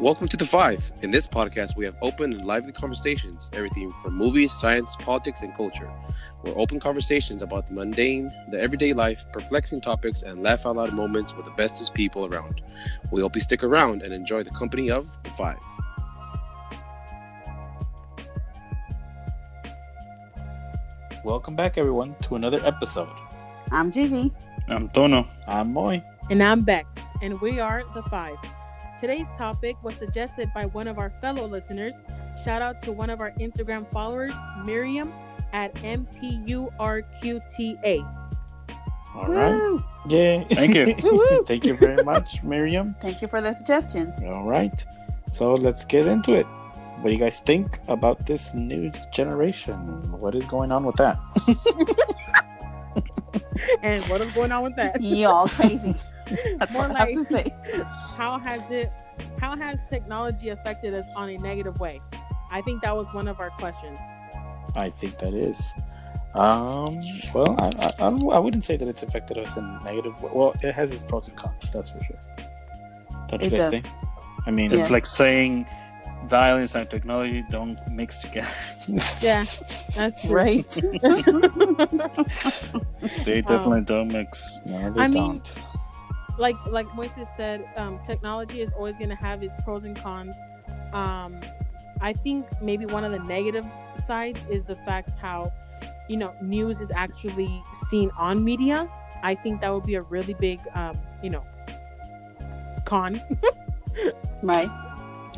Welcome to The Five. In this podcast, we have open and lively conversations, everything from movies, science, politics, and culture. We're open conversations about the mundane, the everyday life, perplexing topics, and laugh out loud moments with the bestest people around. We hope you stick around and enjoy the company of The Five. Welcome back, everyone, to another episode. I'm Gigi. I'm Tono. I'm Moy. And I'm Bex. And we are The Five. Today's topic was suggested by one of our fellow listeners. Shout out to one of our Instagram followers, Miriam at MPURQTA. All right. Yay. Thank you. Thank you very much, Miriam. Thank you for the suggestion. All right. So let's get into it. What do you guys think about this new generation? What is going on with that? And what is going on with that? Y'all crazy. That's More what I have to say. How has technology affected us on a negative way? I think that was one of our questions. I think that is. Well, I wouldn't say that it's affected us in a negative way. Well, it has its pros and cons, that's for sure. Don't you guys think? I mean, Yes. It's like saying violence and technology don't mix together. Yeah, that's true. Right? They definitely don't mix. No, they don't. Like Moises said, technology is always going to have its pros and cons. I think maybe one of the negative sides is the fact how, news is actually seen on media. I think that would be a really big, con. Right.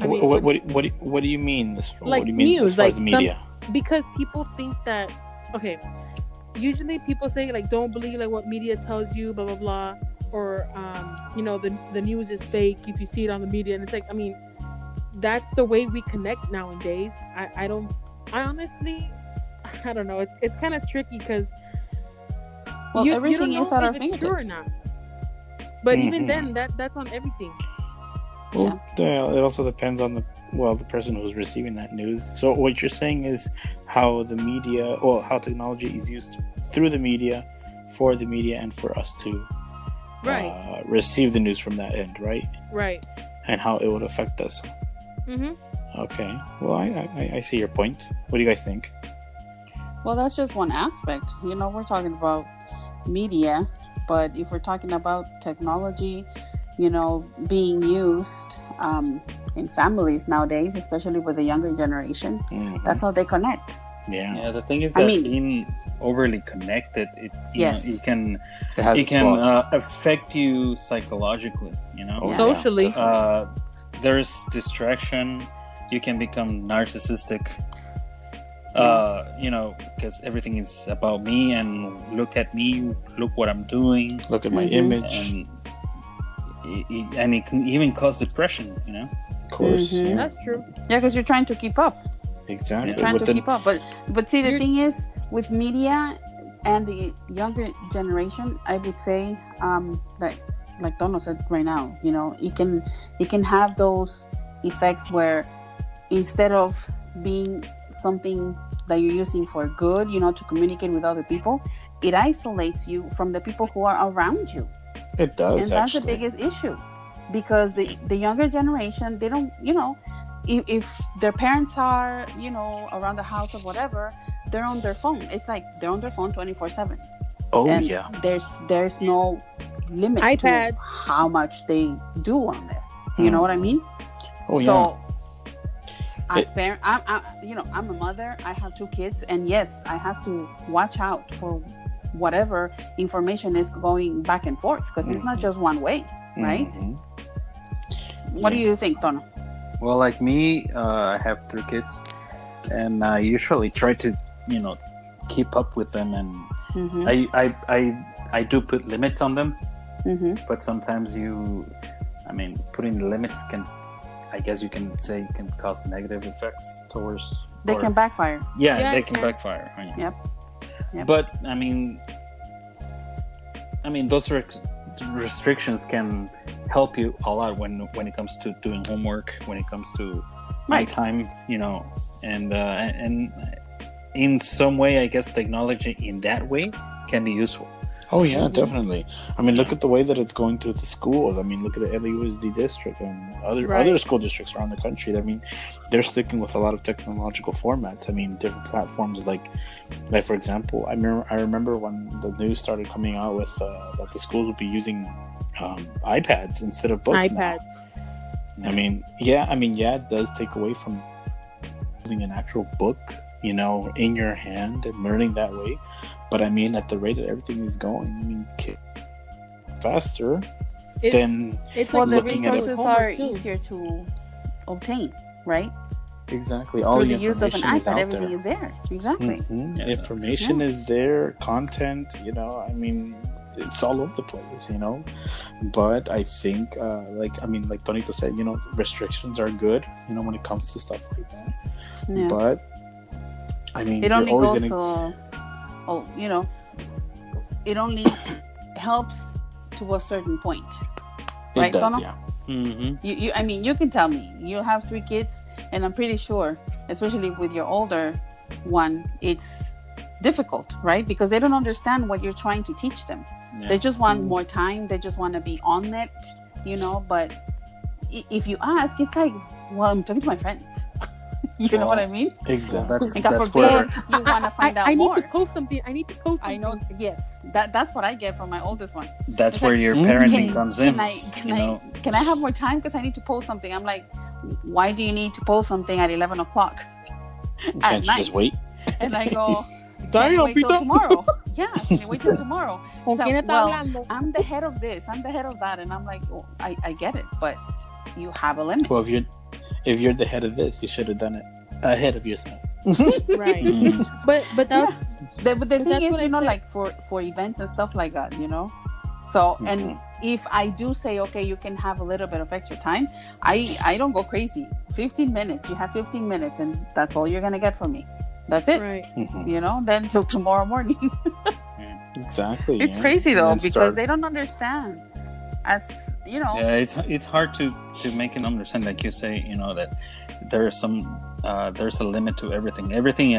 I mean, what do you mean? Like what do you mean news, as far as the media? Because people think that, usually people say like, don't believe like what media tells you, blah blah blah, or the news is fake if you see it on the media. And it's like, I mean, that's the way we connect nowadays. I honestly don't know. It's kind of tricky because everything is at our fingertips. True or not. But even then, that's on everything. Well, it also depends on the person who's receiving that news. So what you're saying is how the media, how technology is used through the media, for the media, and for us to receive the news from that end, right? Right. And how it would affect us. Mm-hmm. Okay. Well, I see your point. What do you guys think? Well, that's just one aspect. We're talking about media, but if we're talking about technology, being used in families nowadays, especially with the younger generation, that's how they connect. Yeah. The thing is that being overly connected, it can affect you psychologically. Socially. There's distraction. You can become narcissistic. Because everything is about me and look at me, look what I'm doing, look at my image, and it can even cause depression. Of course, that's true. Yeah, because you're trying to keep up. Exactly, you're trying to keep up. But see, the thing is, with media and the younger generation, I would say, like Dono said right now, it can have those effects where instead of being something that you're using for good, to communicate with other people, it isolates you from the people who are around you. It does, and that's the biggest issue, because the younger generation, they don't, if their parents are, around the house or whatever, they're on their phone. It's like they're on their phone 24/7. Oh, and yeah. There's no limit iPad. to how much they do on there. You know what I mean? Oh, yeah. So, I'm a mother. I have 2 kids, and yes, I have to watch out for whatever information is going back and forth, because it's not just one way, right? What do you think, Tono? Well, like me, I have 3 kids, and I usually try to, keep up with them, and I do put limits on them, but sometimes putting the limits can cause negative effects towards. They can backfire. Yeah, they can backfire. Right? Yep. But those restrictions can help you a lot when it comes to doing homework, when it comes to my time, and in some way, I guess technology in that way can be useful. Oh yeah, definitely. I mean, look at the way that it's going through the schools. I mean, look at the LAUSD district and other school districts around the country. I mean, they're sticking with a lot of technological formats. I mean, different platforms like for example, I remember when the news started coming out with that the schools would be using iPads instead of books. iPads. Now. I mean, it does take away from holding an actual book, in your hand and learning that way. But I mean, at the rate that everything is going, I mean, faster than well, the looking at resources are easier to obtain, right? Exactly. All through the the use of an information iPad, everything is there. Exactly. Mm-hmm. Information is there, content. I mean, it's all over the place. But I think, like Tonito said, restrictions are good. When it comes to stuff like that. Yeah. But I mean, it only goes it only helps to a certain point, right? It does, Tono? yeah. Mm-hmm. I mean, you can tell me you have 3 kids, and I'm pretty sure, especially with your older one, it's difficult, right? Because they don't understand what you're trying to teach them. Yeah. They just want more time. They just want to be on it, But if you ask, it's like, well, I'm talking to my friends. You know what I mean? Exactly. That's where you want to find out more. I need to post something. I know. Yes, that's what I get from my oldest one. That's it's where your parenting comes in. Can I have more time because I need to post something? I'm like, why do you need to post something at 11 o'clock at night? Just wait. And I go, wait till tomorrow. Yeah, can you wait till tomorrow? Well, I'm the head of this. I'm the head of that, and I'm like, I get it, but you have a limit. Well, if you're the head of this, you should have done it ahead of yourself. Right. But that's but the thing is, like for events and stuff like that, So and if I do say, okay, you can have a little bit of extra time, I don't go crazy. 15 minutes. You have 15 minutes, and that's all you're gonna get from me. That's it. Right. Then till tomorrow morning. Exactly. It's crazy though, because they don't understand. Yeah, it's hard to make them understand, like you say, that there's a limit to everything. Everything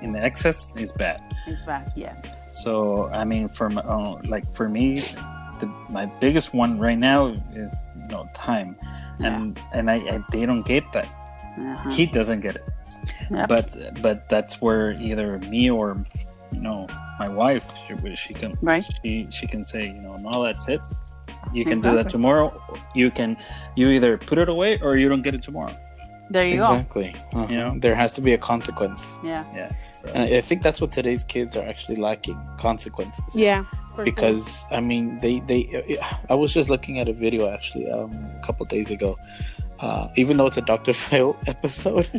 in excess is bad. It's bad, yes. So I mean, for me, my biggest one right now is time, and they don't get that. Uh-huh. He doesn't get it. Yep. But that's where either me or my wife, she can she can say, no, that's it. You can do that tomorrow. You either put it away or you don't get it tomorrow. There you go. Exactly. Uh-huh. There has to be a consequence. Yeah. So. And I think that's what today's kids are actually lacking: consequences. Yeah. Because I mean, I was just looking at a video actually a couple of days ago. Even though it's a Dr. Phil episode,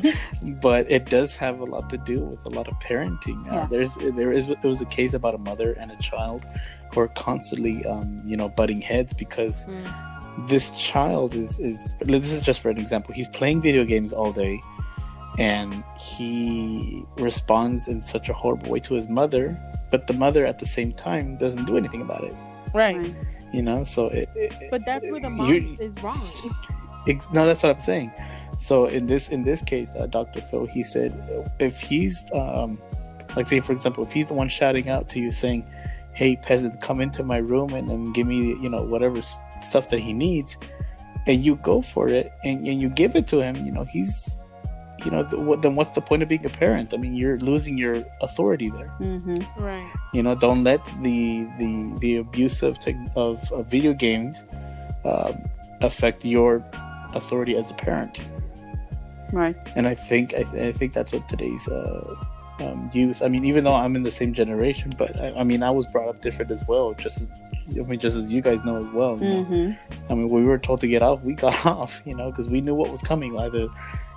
but it does have a lot to do with a lot of parenting. It was a case about a mother and a child who are constantly, butting heads because this child is. This is just for an example. He's playing video games all day, and he responds in such a horrible way to his mother, but the mother at the same time doesn't do anything about it. Right. So but that's where the mom is wrong. No, that's what I'm saying. So in this case, Dr. Phil, he said, if he's say for example, if he's the one shouting out to you saying, "Hey, peasant, come into my room and give me whatever stuff that he needs," and you go for it and you give it to him, he's then what's the point of being a parent? I mean, you're losing your authority there. Mm-hmm. Right. Don't let the abuse of video games affect your authority as a parent. Right. And I think that's what today's youth. I mean, even though I'm in the same generation, but I mean, I was brought up different as well. Just as you guys know as well. Mm-hmm. I mean, when we were told to get off, we got off. Because we knew what was coming, either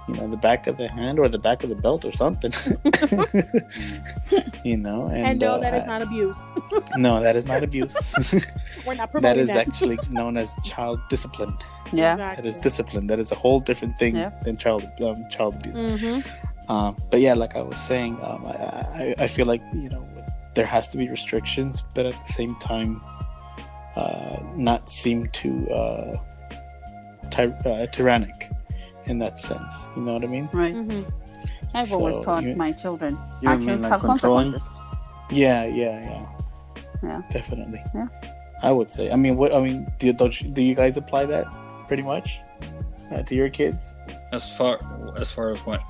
the back of the hand or the back of the belt or something. And no, that is not abuse. No, that is not abuse. We're not promoting that is actually known as child discipline. Yeah, exactly. That is discipline. That is a whole different thing than child abuse. Mm-hmm. But yeah, like I was saying, I feel like there has to be restrictions, but at the same time, not seem too tyrannic in that sense. You know what I mean? Right. Mm-hmm. I've always taught my children actions have consequences. Yeah. definitely. Yeah. I would say. I mean, do you guys apply that pretty much to your kids? As far as what?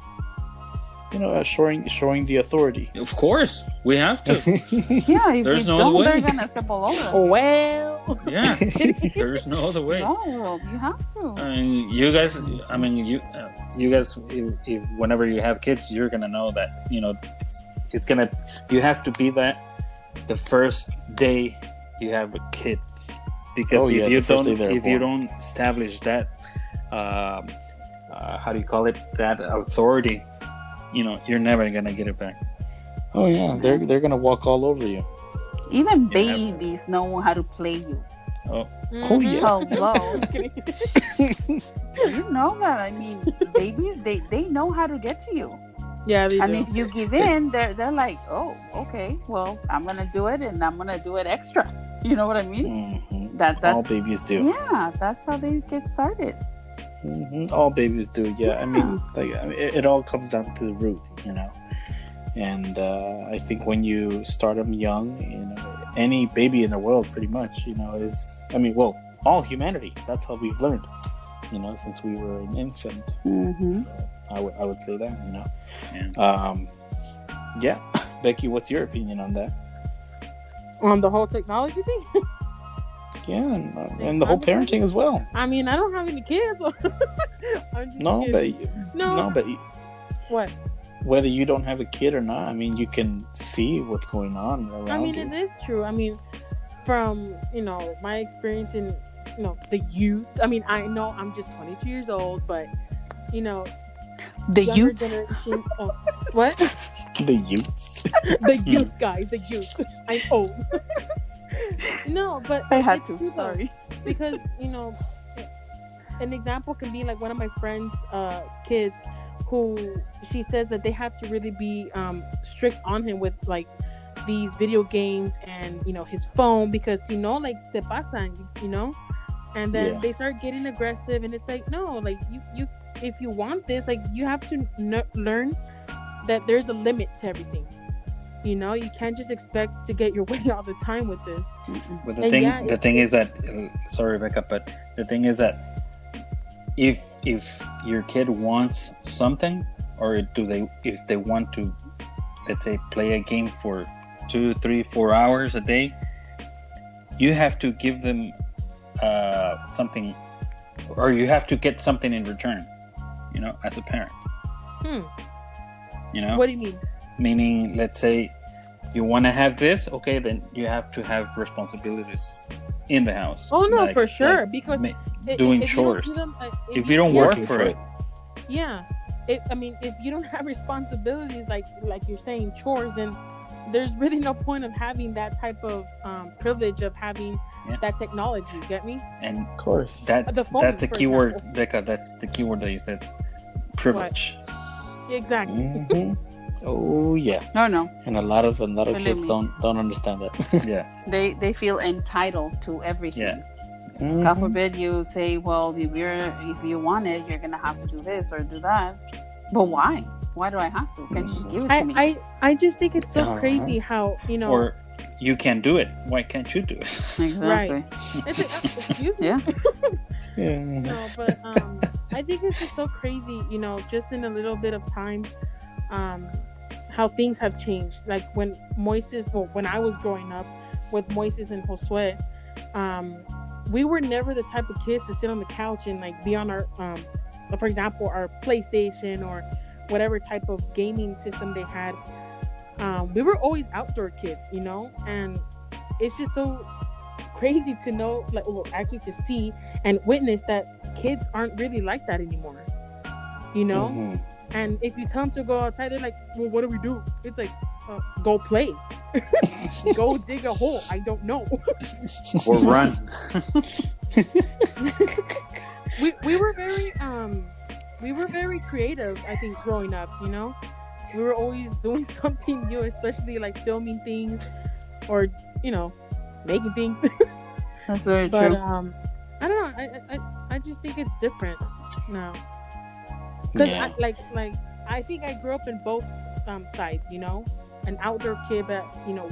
Showing the authority. Of course, we have to. Yeah, if There's they no don't, other way. they're gonna step all over us. Well, Yeah, there's no other way. No, well, you have to. You guys. You guys. If whenever you have kids, you're gonna know that it's gonna. You have to be that the first day you have a kid, because if you don't establish that, how do you call it? That authority, you're never gonna get it back. Oh yeah, they're gonna walk all over you. Even babies know how to play you. Oh, oh yeah. Hello. You know that. I mean, babies, they know how to get to you. Yeah, they And do. if you give in, they're like, oh, okay, well, I'm gonna do it, and I'm gonna do it extra. You know what I mean? Mm-hmm. That's all babies do. Yeah, that's how they get started. Mm-hmm. All babies do. Yeah, I mean, it all comes down to the root, And I think when you start them young, any baby in the world, pretty much, all humanity. That's how we've learned, since we were an infant. Mm-hmm. So I would say that, Yeah. Yeah. Becky, what's your opinion on that? On the whole technology thing? Yeah, and the whole parenting as well. I mean, I don't have any kids. So I'm just kidding. But What? whether you don't have a kid or not, I mean, you can see what's going on around you. I mean, it is true. I mean, from my experience in the youth. I mean, I know I'm just 22 years old, but The younger youth. generation. What? The youth. The youth, guys. The youth. I'm old. No, but I had it's to. true, though, Sorry. because an example can be like one of my friends' kids, who she says that they have to really be strict on him with like these video games and his phone, because like se pasan, and then they start getting aggressive, and it's like, no, like you if you want this, like you have to learn that there's a limit to everything. You can't just expect to get your way all the time with this. But the thing is that, sorry, Rebecca, but the thing is that if your kid wants something, or if they want to, let's say, play a game for 2, 3, 4 hours a day, you have to give them something, or you have to get something in return, as a parent. What do you mean? Meaning, let's say you want to have this, okay, then you have to have responsibilities in the house. Oh no, for sure, because doing chores. If you don't work for it. Yeah. If you don't have responsibilities, like you're saying, chores, then there's really no point of having that type of privilege of having that technology. Get me? And of course, that's a keyword, Becca. That's the keyword that you said. Privilege. What? Exactly. Mm-hmm. Oh yeah. No. And a lot of kids don't understand that. Yeah. They feel entitled to everything. Yeah. Mm-hmm. God forbid you say, well, if you want it, you're gonna have to do this or do that. But why? Why do I have to? Can't you just give it to me? I just think it's so crazy how Or you can do it. Why can't you do it? Exactly. Right. Excuse me. Yeah. Yeah. No, but I think it's just so crazy, just in a little bit of time, how things have changed. Like when I was growing up with Moises and Josue, we were never the type of kids to sit on the couch and like be on our, for example, our PlayStation or whatever type of gaming system they had. We were always outdoor kids, and it's just so crazy to know, actually to see and witness that kids aren't really like that anymore, Mm-hmm. And if you tell them to go outside, they're like, well, what do we do? It's like, go play. Go dig a hole. I don't know. Or run. we were very creative, I think, growing up, we were always doing something new, especially like filming things or making things. That's very but true. I don't know, I just think it's different now, because I think I grew up in both sides, an outdoor kid, but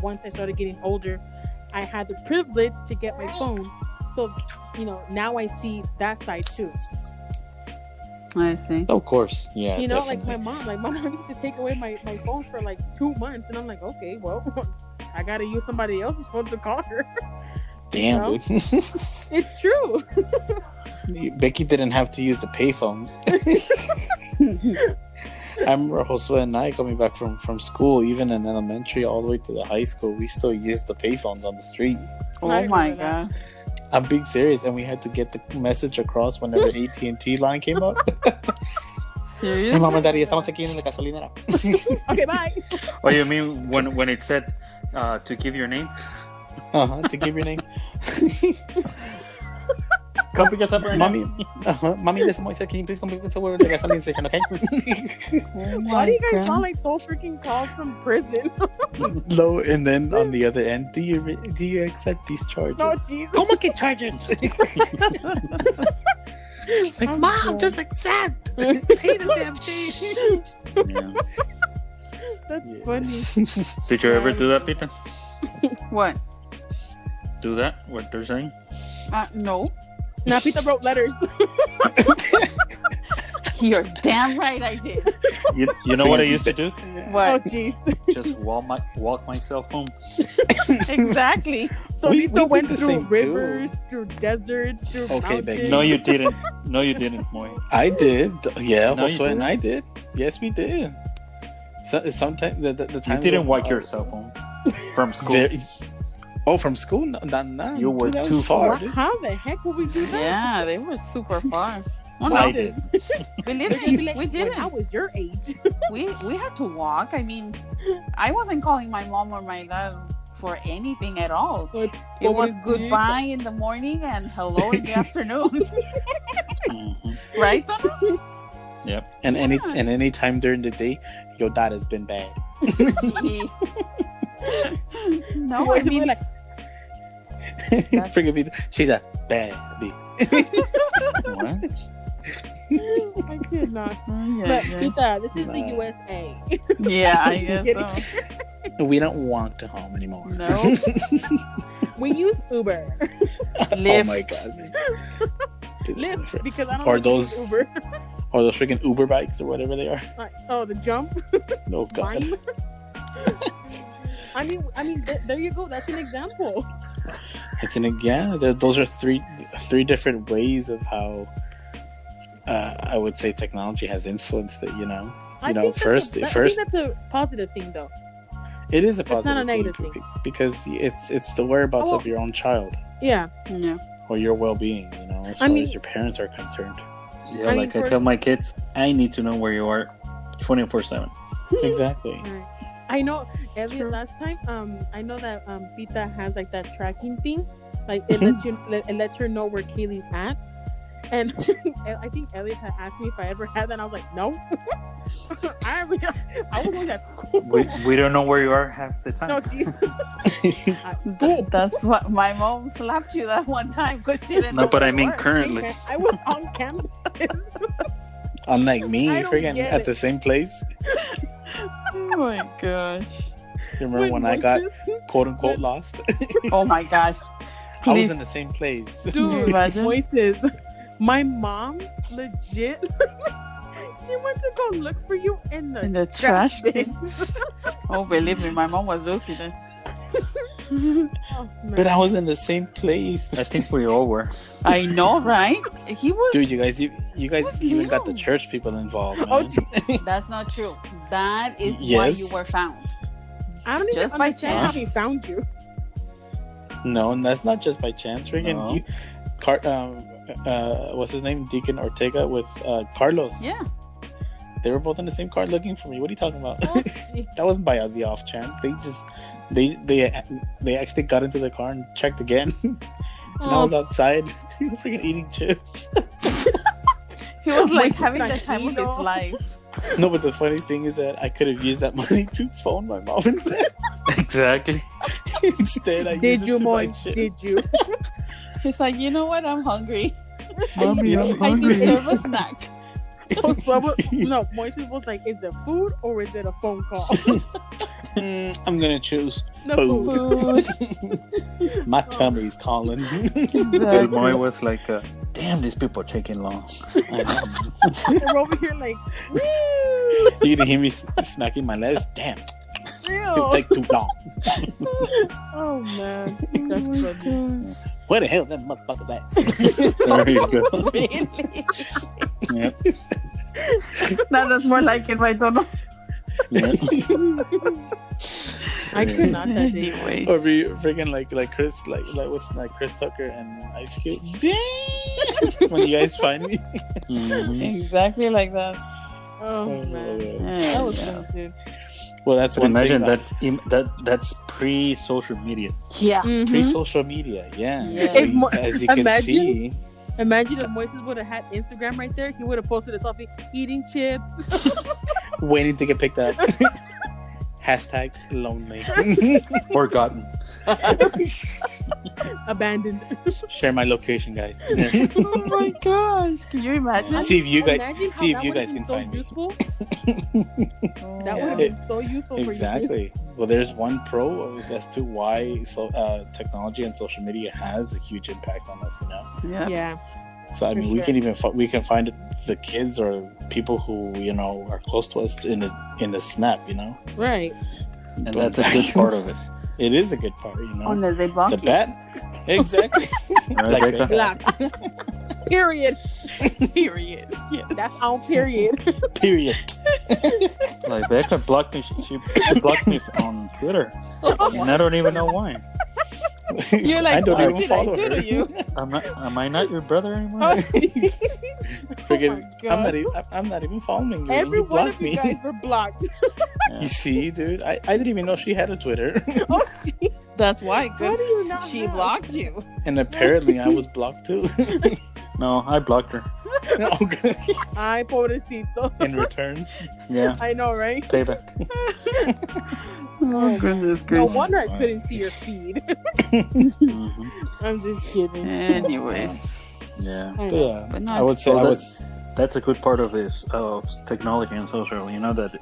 once I started getting older I had the privilege to get my phone. So, now I see that side too. I see. Of course, yeah. Like my mom used to take away my phone for like 2 months, and I'm like, okay, well, I gotta use somebody else's phone to call her. Damn, dude. It's true. Becky didn't have to use the payphones. I remember Josue and I coming back from school, even in elementary, all the way to the high school. We still used the payphones on the street. Oh my god. I'm being serious, and we had to get the message across whenever AT&T line came up. Seriously? Hey, Mom and Daddy, estamos aquí en la gasolinera. Okay, bye. Oh, you mean when it said to give your name? To give your name. Come pick us up right Mommy, Mommy, this is Moise. Can you please come pick us up at the gasoline station, okay? Why do you guys sound like those freaking calls from prison? Low, and then on the other end, do you accept these charges? No, Jesus. Come get charges. Like, Mom, just accept. Pay the damn thing. Yeah. That's funny. Did you ever do that, Peter? What? Do that? What they're saying? No. Now Peter wrote letters. You're damn right I did. You know what I used to do? What? Oh, jeez. Just walk myself home. Exactly. So We Peter went did the through same, rivers, through deserts, through mountains. Becky. No, you didn't. No, you didn't, Moy. I did. Yeah, No, you Josue and didn't. I did. Yes, we did. So, sometimes the You time didn't walk yourself home from school. From school? No. You were that was too far. dude. How the heck would we do that? Yeah, they were super far. Well, I no, did. believe They're gonna be me, like, we when didn't. I was your age. We had to walk. I mean, I wasn't calling my mom or my dad for anything at all. It was goodbye in the morning and hello in the afternoon. Mhm. Right, Dono? Yep. And any time during the day, your dad has been bad. No, I mean, like, Forgive me. She's a bad bitch. What? I could not. yeah, But yeah. Peter, this is the No. USA. Yeah, I guess Kidding. so. We don't walk to home anymore. No. We use Uber. Oh my god. Dude, Lyft, because I don't Or like to use those- Uber. Or those freaking Uber bikes or whatever they are. Oh, the jump. Oh god. Mine. I mean, there you go. That's an example. Those are three different ways of how I would say technology has influenced it. I think first that's a positive thing, though. it is a It's not a positive negative thing thing. because it's the whereabouts of your own child Yeah. Yeah. or your well-being. As far as your parents are concerned. Yeah, I mean, like I tell my kids, I need to know where you are 24/7. Exactly. Right. I know, Elliot, last time, I know that Pita has like that tracking thing. Like it lets her know where Kaylee's at. And I think Elliot had asked me if I ever had that, and I was like, no. I was only at school. We don't know where you are half the time. No, geez. That's what my mom slapped you that one time because she didn't. No, know but I where mean you were. currently. I was on campus. Unlike me, I don't freaking get at it. the same place. Oh my gosh. You remember when I got quote unquote lost? Oh my gosh. I was Please. in the same place. Can you Dude, imagine? voices. My mom, legit, she went to go look for you in the trash bin. bins. Oh, believe me, my mom was Lucy then. Oh, man. But I was in the same place. I think we all were. I know, right? He was. Dude, you guys was even got the little. church people involved, man. Oh, That's not true. That is why Yes. you were found. I don't even Just by understand how chance. he found you. No, and that's not just by chance. Freaking No. what's his name? Deacon Ortega with Carlos. Yeah. They were both in the same car looking for me. What are you talking about? Oh, gee. That wasn't by the off chance. They actually got into the car and checked again. And I was outside freaking eating chips. He was like Wait, having the time of his Tranquilo. life. No, but the funny thing is that I could have used that money to phone my mom and dad. Exactly. Instead, I Did used you, it to buy Moy? chips. Did you? He's like, you know what? I'm hungry. Mommy, I'm I hungry. deserve a snack. No, Moises was like, is it food or is it a phone call? I'm gonna choose The food. food. My tummy's calling. The Moy was like, damn, these people are taking long. I know. We're over here like, woo! You can hear me smacking my legs. Damn, these people take too long. Oh man, that's funny. Where the hell that motherfucker's at? There you go. Really? Yep. No, that's more like it, right? Don't know. I could not that day. Anyway. Or be freaking like Chris, like what's like Chris Tucker and Ice Cube. Damn! When you guys find me. Exactly like that. Oh man, Yeah. that was fun, dude. Well, that's But one imagine thing. that's pre-social media. Yeah. Pre-social media, yeah. Yeah. So If Mo- as you can imagine- see, Imagine if Moises would have had Instagram right there. He would have posted a selfie eating chips. waiting to get picked up. Hashtag lonely. Forgotten. Abandoned. Share my location, guys. Oh my gosh! Can you imagine? See if you guys Imagine how see if that you would've guys been can so find me. useful. That Yeah. would have been so useful for you. Exactly. Well, there's one pro as to why technology and social media has a huge impact on us. You know. Yeah. Yeah. So I For mean, we sure. can even we can find the kids or people who are close to us in the snap. You know. Right. And that's a good part of it. It is a good part. You know. Unless they block The you. bat. Exactly. Right, Like Becca? Block. Period. Period. Yeah. That's on period. Period. Like Becca blocked me. She blocked me on Twitter, and I don't even know why. You're like, I don't what even did I follow do her. to you? Am I not your brother anymore? Friggin', Oh my God. I'm not even following you. Every You one blocked of you me. guys were blocked. You see, dude, I didn't even know she had a Twitter, Oh, geez. That's why, How because do you not she have? blocked you. and apparently I was blocked too. No, I blocked her. Okay. Ay, pobrecito. In return, Yeah, I know, right? payback. Oh, goodness No gracious. wonder I couldn't see your feed. Mhm. I'm just kidding. Anyways. Yeah, I but know. yeah, But no, I would say well, I would. that's a good part of this technology and social. You know that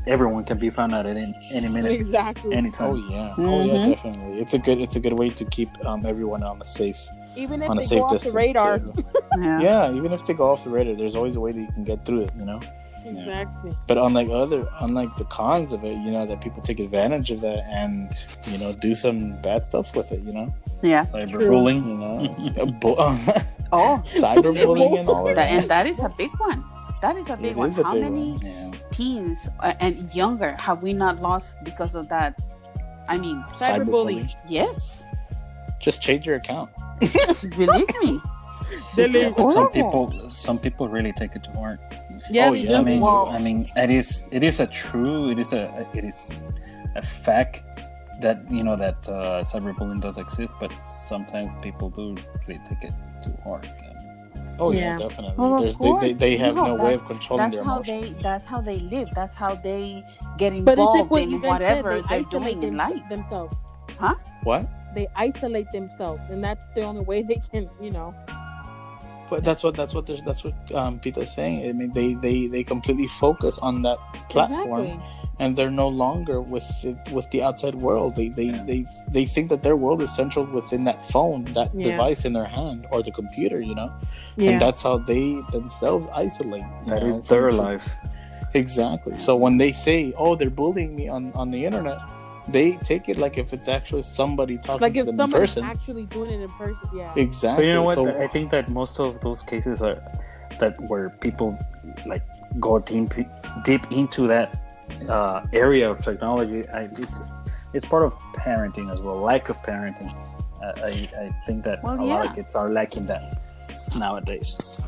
everyone can be found out at any minute, Exactly. anytime. Oh yeah, oh yeah, Mhm. definitely. It's a good way to keep everyone on a safe Even if on a they safe go off the distance. radar. too. Yeah. Yeah, even if they go off the radar, there's always a way that you can get through it. You know. Exactly. But unlike the cons of it, that people take advantage of that and do some bad stuff with it. Yeah. Cyberbullying. Oh, Cyberbullying and all of that. and that is a big one. That is a big It one. is a How big many one, yeah. teens and younger have we not lost because of that? I mean, Cyberbullying. yes. Just change your account. Believe me. Delete. It's Some horrible. people really take it to heart. Yeah, Oh, they yeah. do. Well- I mean, it is a fact that that cyberbullying does exist, but sometimes people do really take it too hard. Oh Yeah. definitely. Well, of There's, course. they have No, no way of controlling their emotions. That's how they live. That's how they get But it's involved like what you in guys whatever said. They they're isolate doing in life. themselves. What? They isolate themselves, and that's the only way they can, But that's what Peter's saying. I mean, they completely focus on that platform, Exactly. and they're no longer with the outside world. They think that their world is central within that phone, that Yeah. device in their hand, or the computer. Yeah. And that's how they themselves isolate. That is from- their from- life. Exactly. So when they say, "Oh, they're bullying me on the internet," they take it like if it's actually somebody talking like to if them in somebody's person. actually doing it in person. Yeah. Exactly. But you know what? So, I think that most of those cases are that where people like go deep into that area of technology. It's part of parenting as well. Lack of parenting. I think that Well, a lot yeah. of kids are lacking that nowadays.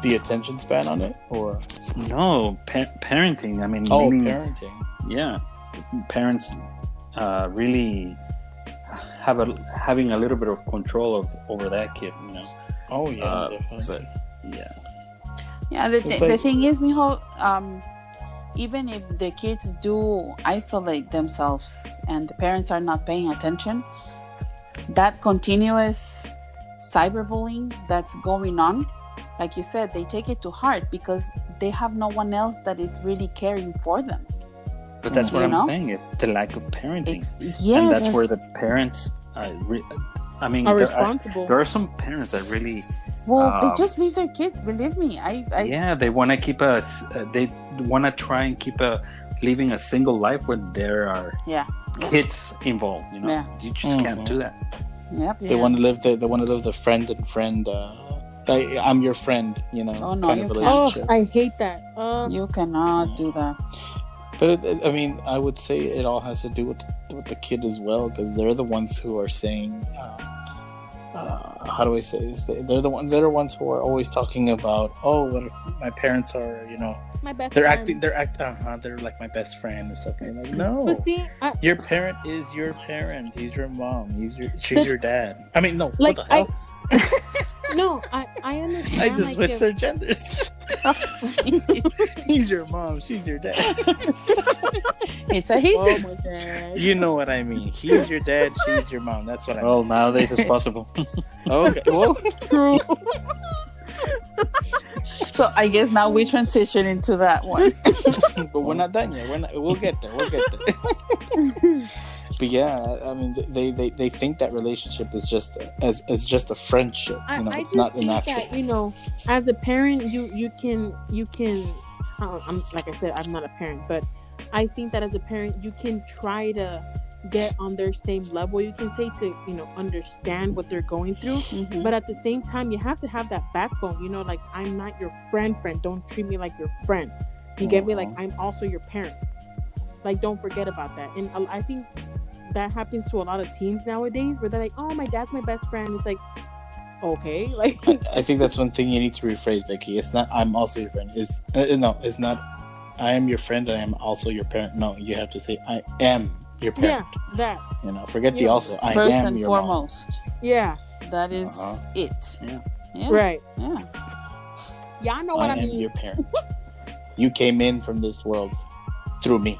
the attention span on it, or No, parenting. I mean, meaning, parenting. yeah, parents really having a little bit of control over that kid. Oh yeah, But definitely. yeah. Yeah, the It's like- thing is, Mijo, even if the kids do isolate themselves and the parents are not paying attention, that continuous cyberbullying that's going on, like you said, they take it to heart because they have no one else that is really caring for them. But that's what You I'm know? saying. It's the lack of parenting, Yes. and that's where the parents. I mean, Are there responsible. there are some parents that really. Well, they just leave their kids. Believe me, Yeah, they want to keep they want to try and keep living a single life where there are kids involved. You know, you just can't do that. Yep. They want to live the friend and friend. I'm your friend. You know. Oh, no, kind you of can't. relationship. I hate that. You cannot do that. But I mean, I would say it all has to do with the kid as well, because they're the ones who are saying, how do I say this? They're the ones who are always talking about, oh, what if my parents are, you know, My best they're friend. they're like my best friend and stuff. And like, no, But see, your parent is your parent. He's your mom. She's your dad. I mean, no, like what the hell? no, I understand. I just like, switched if- their genders. He's your mom. She's your dad. It's a he's. Oh my god. You know what I mean. He's your dad. She's your mom. That's what I mean. Well, nowadays it's possible. Okay. Well, True. So I guess now we transition into that one. but we're not done yet. We'll get there. But yeah, I mean, they think that relationship is just a friendship. You know, I it's just not an think actual. that, you know, as a parent, you can. I'm like I said, I'm not a parent, but I think that as a parent, you can try to get on their same level. You can say to, you know, understand what they're going through, Mhm. but at the same time, you have to have that backbone. You know, like, I'm not your friend. Don't treat me like your friend. You get me? Like, I'm also your parent. Like, don't forget about that. And I think that happens to a lot of teens nowadays, where they're like, "Oh, my dad's my best friend." It's like, okay, like, I think that's one thing you need to rephrase, Becky. It's not I'm also your friend. No, it's not I am your friend and I am also your parent. No, you have to say I am your parent. yeah, that, You know, forget the Yeah. also. I First am and your mom. foremost, yeah, that is Uh-huh. it. Yeah. Yeah. right. Yeah. Y'all know what I I am mean. your parent. You came in from this world through me.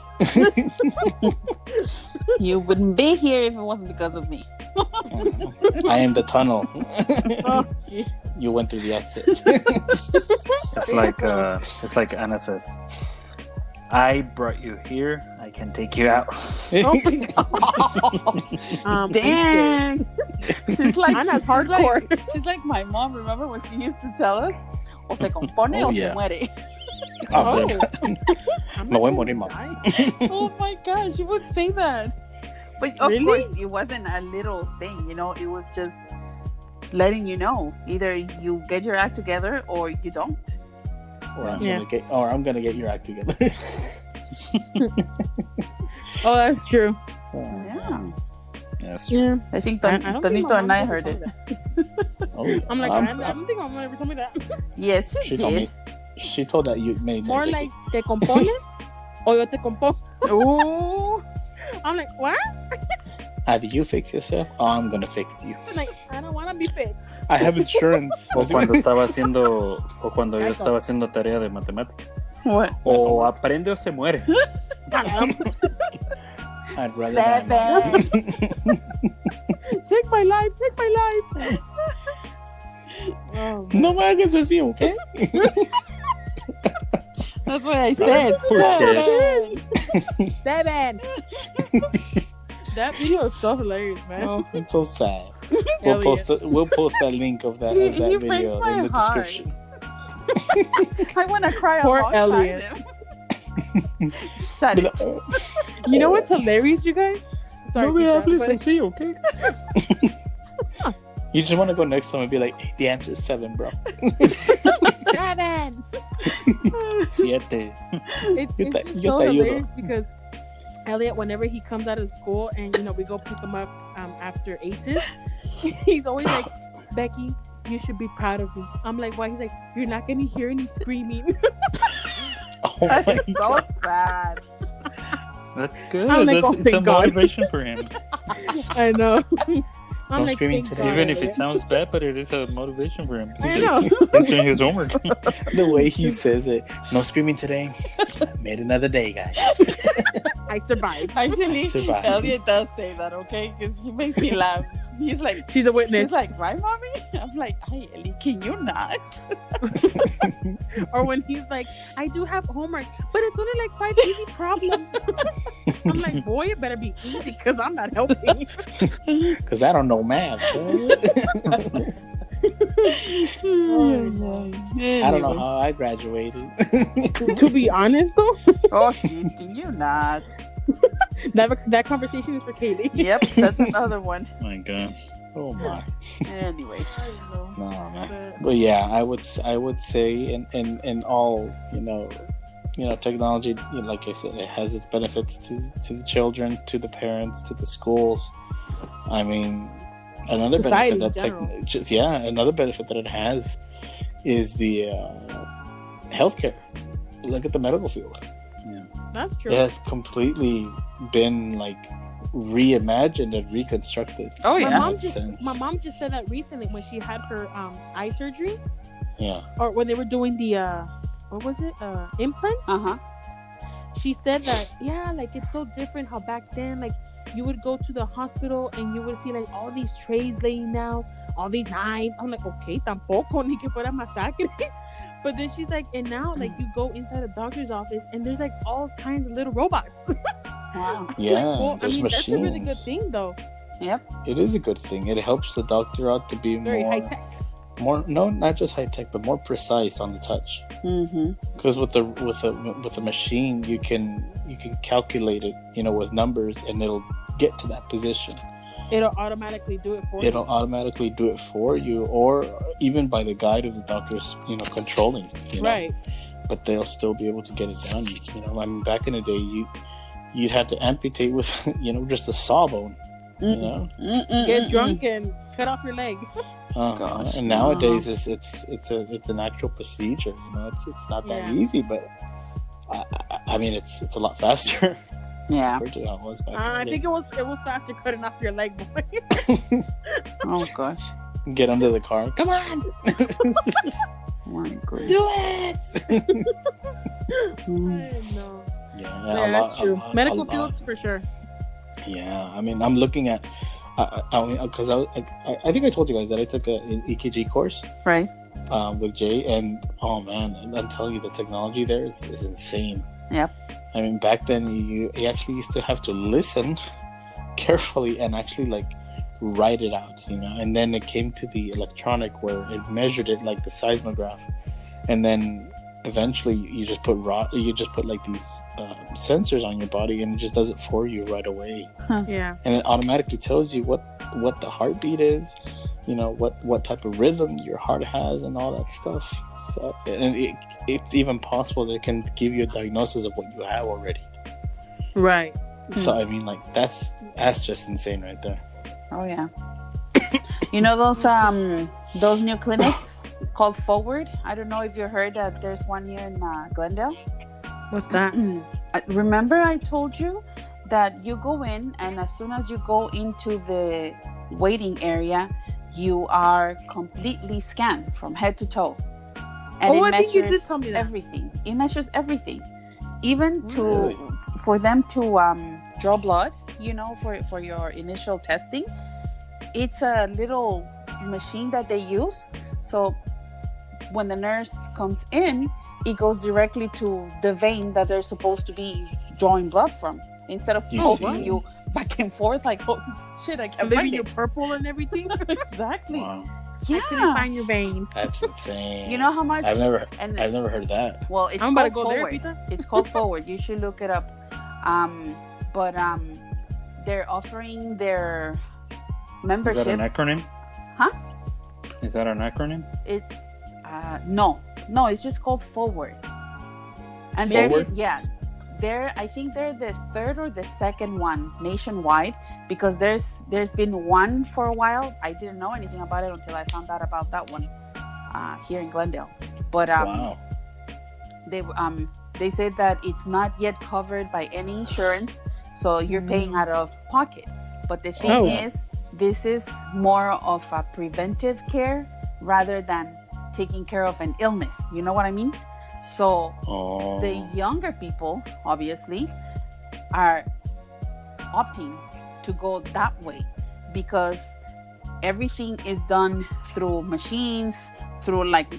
You wouldn't be here if it wasn't because of me. I am the tunnel. Oh, jeez. You went through the exit. It's like Anna says, I brought you here, I can take you out. Dang. She's like Anna's hardcore. She's like my mom. Remember when she used to tell us, "O se compone Oh, o yeah. se muere." Oh, I'm Me not voy a gonna morir, mamá. die. Oh my gosh, she would say that. But of Really? course, it wasn't a little thing. You know, it was just letting you know either you get your act together or you don't. Yeah. I'm gonna get your act together. Oh, that's true. Yeah, Yes. Yeah. I think I don't think Tonito my and I mom heard ever it. told me Oh, that. I'm like, I'm- I don't think my mom ever told me that. Yes, she She told me. did. She told that you made More like, te compones o yo te compongo. Ooh. I'm like, what? either you fix yourself or I'm gonna fix you. I'm like, I don't want to be fixed. I have insurance. O cuando yo estaba haciendo tarea de matemáticas. What? O aprende o se muere. I'd rather die. Seven. Take my life. Take my life. Oh, man. No me hagas así, ¿ok? That's what I said. Poor kid. Seven. That video is so hilarious, man. Oh, it's so sad. Elliot. We'll post that link of that, He video breaks my in the heart. description. I want to cry Poor alongside Elliot. him. Shut Be it. like, oh, You know what's hilarious, you guys? Sorry, no me Tita, hables but- así, ¿ok? You just want to go next time and be like, hey, the answer is 7, bro. 7. 7. It's Yo te just so ayudo. hilarious because Elliot, whenever he comes out of school and we go pick him up after ACES, he's always like, Becky, you should be proud of me. I'm like, why? He's like, you're not gonna hear any screaming. Oh That my is so sad. That's good. I'm like, oh, It's a thank God. motivation for him. I know. I'm No like, screaming thank today. God, Even if Elliot. it sounds bad, but it is a motivation for him. I know. He's doing his homework. The way he says it. No screaming today. Made another day, guys. I survived. Actually, Survive. Elliot does say that, okay? Because he makes me laugh. He's like, she's a witness. He's like, right, mommy? I'm like, hey, Ellie, can you not? Or when he's like, I do have homework, but it's only like 5 easy problems. I'm like, boy, it better be easy because I'm not helping. Because I don't know math. I don't know how I graduated. To be honest, though. Oh, can you not? That conversation is for Kaylee. Yep, that's another one. My God. Oh my. Anyway. No, man. But yeah, I would say in all, technology, like I said, it has its benefits to the children, to the parents, to the schools. I mean, another society benefit that another benefit that it has is the healthcare. Look at the medical field. Yeah. That's true. It has completely been like reimagined and reconstructed. Oh yeah. My mom just said that recently when she had her eye surgery. Yeah. Or when they were doing the what was it? Implant? She said that like it's so different how back then like you would go to the hospital and you would see like all these trays laying down, all these knives. I'm like, okay, tampoco ni que fuera masacre. But then she's like, and now like you go inside a doctor's office and there's like all kinds of little robots. Wow. Yeah, like, well, there's machines. That's a really good thing though. Yep. It is a good thing. It helps the doctor out to be Very more high tech. Not just high tech, but more precise on the touch. Because with the machine, you can calculate it, with numbers, and it'll get to that position. It'll automatically do it for you. It'll automatically do it for you, or even by the guide of the doctors, controlling. Right. But they'll still be able to get it done. I mean, back in the day, you'd have to amputate with, just a sawbone. Get drunk and cut off your leg. Gosh. And nowadays, it's an actual procedure. It's not that easy, but I mean, it's a lot faster. Yeah. I think it was faster cutting off your leg, boy. Oh gosh. Get under the car. Come on. My goodness. Do it. I know. Yeah, that's true. Medical fields for sure. Yeah, I mean, I'm looking at. Because I think I told you guys that I took an EKG course, right? With Jay, and oh man, I'm telling you, the technology there is insane. Yep. I mean, back then you actually used to have to listen carefully and actually like write it out, and then it came to the electronic where it measured it like the seismograph, and then eventually you just put like these sensors on your body, and it just does it for you right away. Yeah. And it automatically tells you what the heartbeat is, what type of rhythm your heart has, and all that stuff. So, and it's even possible that it can give you a diagnosis of what you have already. Right. So I mean, like that's just insane right there. Oh yeah. Those new clinics called Forward. I don't know if you heard that there's one here in Glendale. What's that? Remember I told you that you go in, and as soon as you go into the waiting area, you are completely scanned from head to toe. And it I think you did measures tell me that. everything. It measures everything. Even Really? for them to draw blood, for your initial testing. It's a little machine that they use. So when the nurse comes in, it goes directly to the vein that they're supposed to be drawing blood from, instead of poking you back and forth like, oh shit, I can't And maybe find you're it. purple and everything. Exactly. Wow. Yeah. I couldn't find your vein. That's insane. You know how much? I've never heard of that. Well, it's I'm about to called go there, Forward. Pita. It's called Forward. You should look it up. But they're offering their Is membership. that an acronym? Huh? Is that an acronym? No, it's just called Forward. And Forward? I think they're the third or the second one nationwide, because there's been one for a while. I didn't know anything about it until I found out about that one here in Glendale. But Wow. they said that it's not yet covered by any insurance, so you're paying out of pocket. But the thing is, this is more of a preventive care rather than taking care of an illness. You know what I mean? So the younger people, obviously, are opting to go that way, because everything is done through machines, through like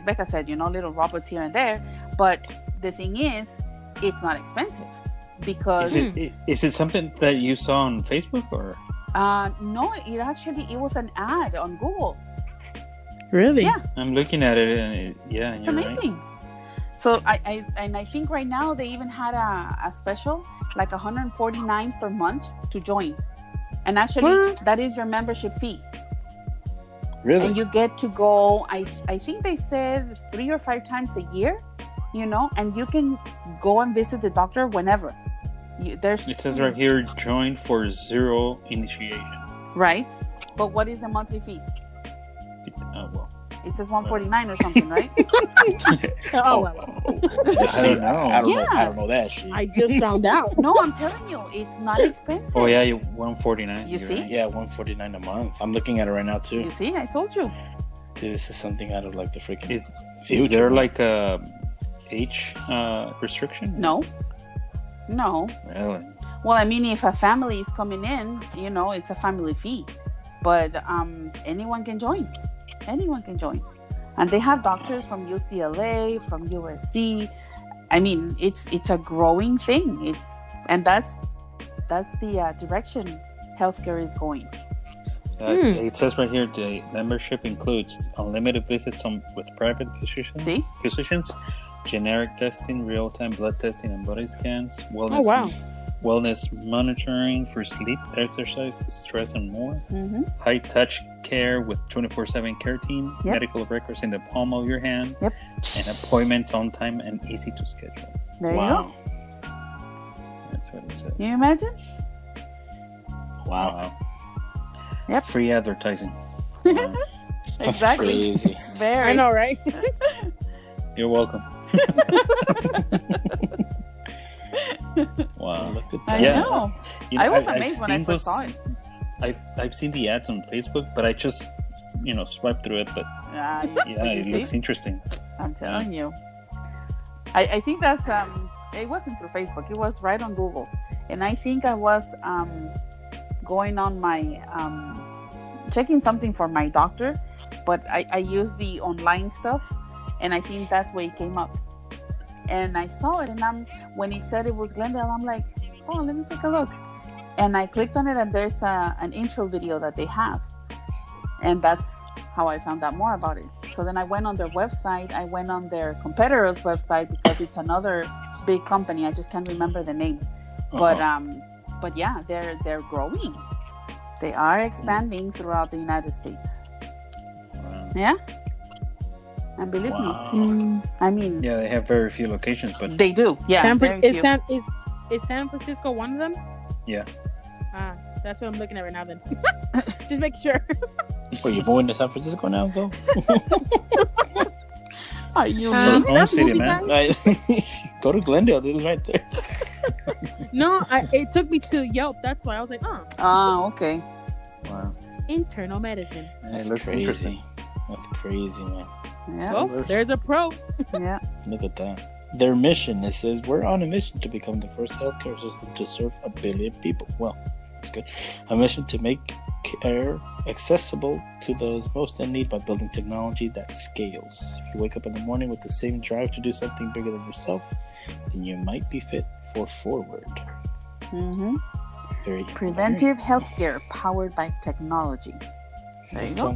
Becca said, little robots here and there. But the thing is, it's not expensive because is it something that you saw on Facebook or? No, it was an ad on Google. Really? Yeah, I'm looking at it, and it's amazing. Right. So I think right now they even had a special, like $149 per month to join, and actually that is your membership fee. Really? And you get to go. I think they said 3 or 5 times a year, and you can go and visit the doctor whenever. It says right here, join for 0 initiation. Right, but what is the monthly fee? Well, it says $149 or something, right? Well. I don't know. I don't know that shit. I just found out. No, I'm telling you, it's not expensive. Oh yeah, $149. You see? Right. Yeah, $149 a month. I'm looking at it right now too. You see, I told you. Dude, this is something out of like the freaking. Is future. there like a age restriction? No. Really? Well, I mean, if a family is coming in, it's a family fee, but anyone can join. And they have doctors from UCLA, from USC. I mean, it's a growing thing. That's the direction healthcare is going. It says right here the membership includes unlimited visits with private physicians, generic testing, real-time blood testing and body scans, wellness monitoring for sleep, exercise, stress, and more. Mm-hmm. High-touch care with 24/7 care team, medical records in the palm of your hand, and appointments on time and easy to schedule. There you go. That's what it says. Can you imagine? Wow. Yep. Free advertising. Exactly. That's crazy. Very. I know, right? You're welcome. Wow. Look at I that. know. I was amazed when I first saw it. I've seen the ads on Facebook, but I just swiped through it. But it looks interesting. I'm telling you. I think that's it wasn't through Facebook. It was right on Google, and I think I was going on my checking something for my doctor, but I used the online stuff, and I think that's where it came up. And I saw it, and when it said it was Glendale, I'm like, oh, let me take a look. And I clicked on it, and there's an intro video that they have, and that's how I found out more about it. So then I went on their website. I went on their competitor's website because it's another big company. I just can't remember the name, but yeah, they're growing. They are expanding throughout the United States. Wow. Yeah. And believe me, I mean, they have very few locations, but they do. Yeah, is San Francisco one of them? Yeah. That's what I'm looking at right now. Then, just make sure. Well, you're going to San Francisco now, though? Are you? Home city, man. Go to Glendale, dude. It's right there. No, it took me to Yelp. That's why I was like, okay. Wow. Internal medicine. That's it looks crazy. interesting. That's crazy, man. Yeah. Oh, there's a pro. Yeah. Look at that. Their mission, it says, we're on a mission to become the first healthcare system to serve 1 billion people. Well, that's good. A mission to make care accessible to those most in need by building technology that scales. If you wake up in the morning with the same drive to do something bigger than yourself, then you might be fit for forward. Mm-hmm. Very Preventive healthcare powered by technology. There you go.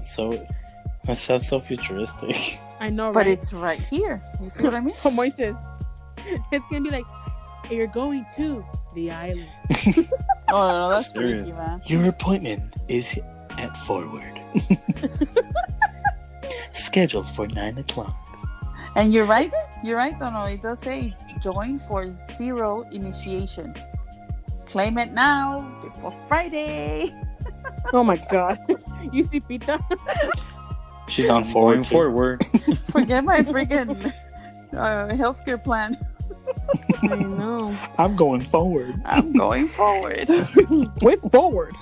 That sounds so futuristic. I know, right? But it's right here. You see what I mean? What Moises, it's gonna be like, you're going to the island. Oh no, that's Serious. freaky, man. Your appointment is at Forward. Scheduled for 9 o'clock. And you're right, Dono. It does say join for 0 initiation. Claim it now before Friday. Oh my god. You see Pita? She's on Forward. Forward. Forget my freaking healthcare plan. I know. I'm going forward. I'm going forward. With forward.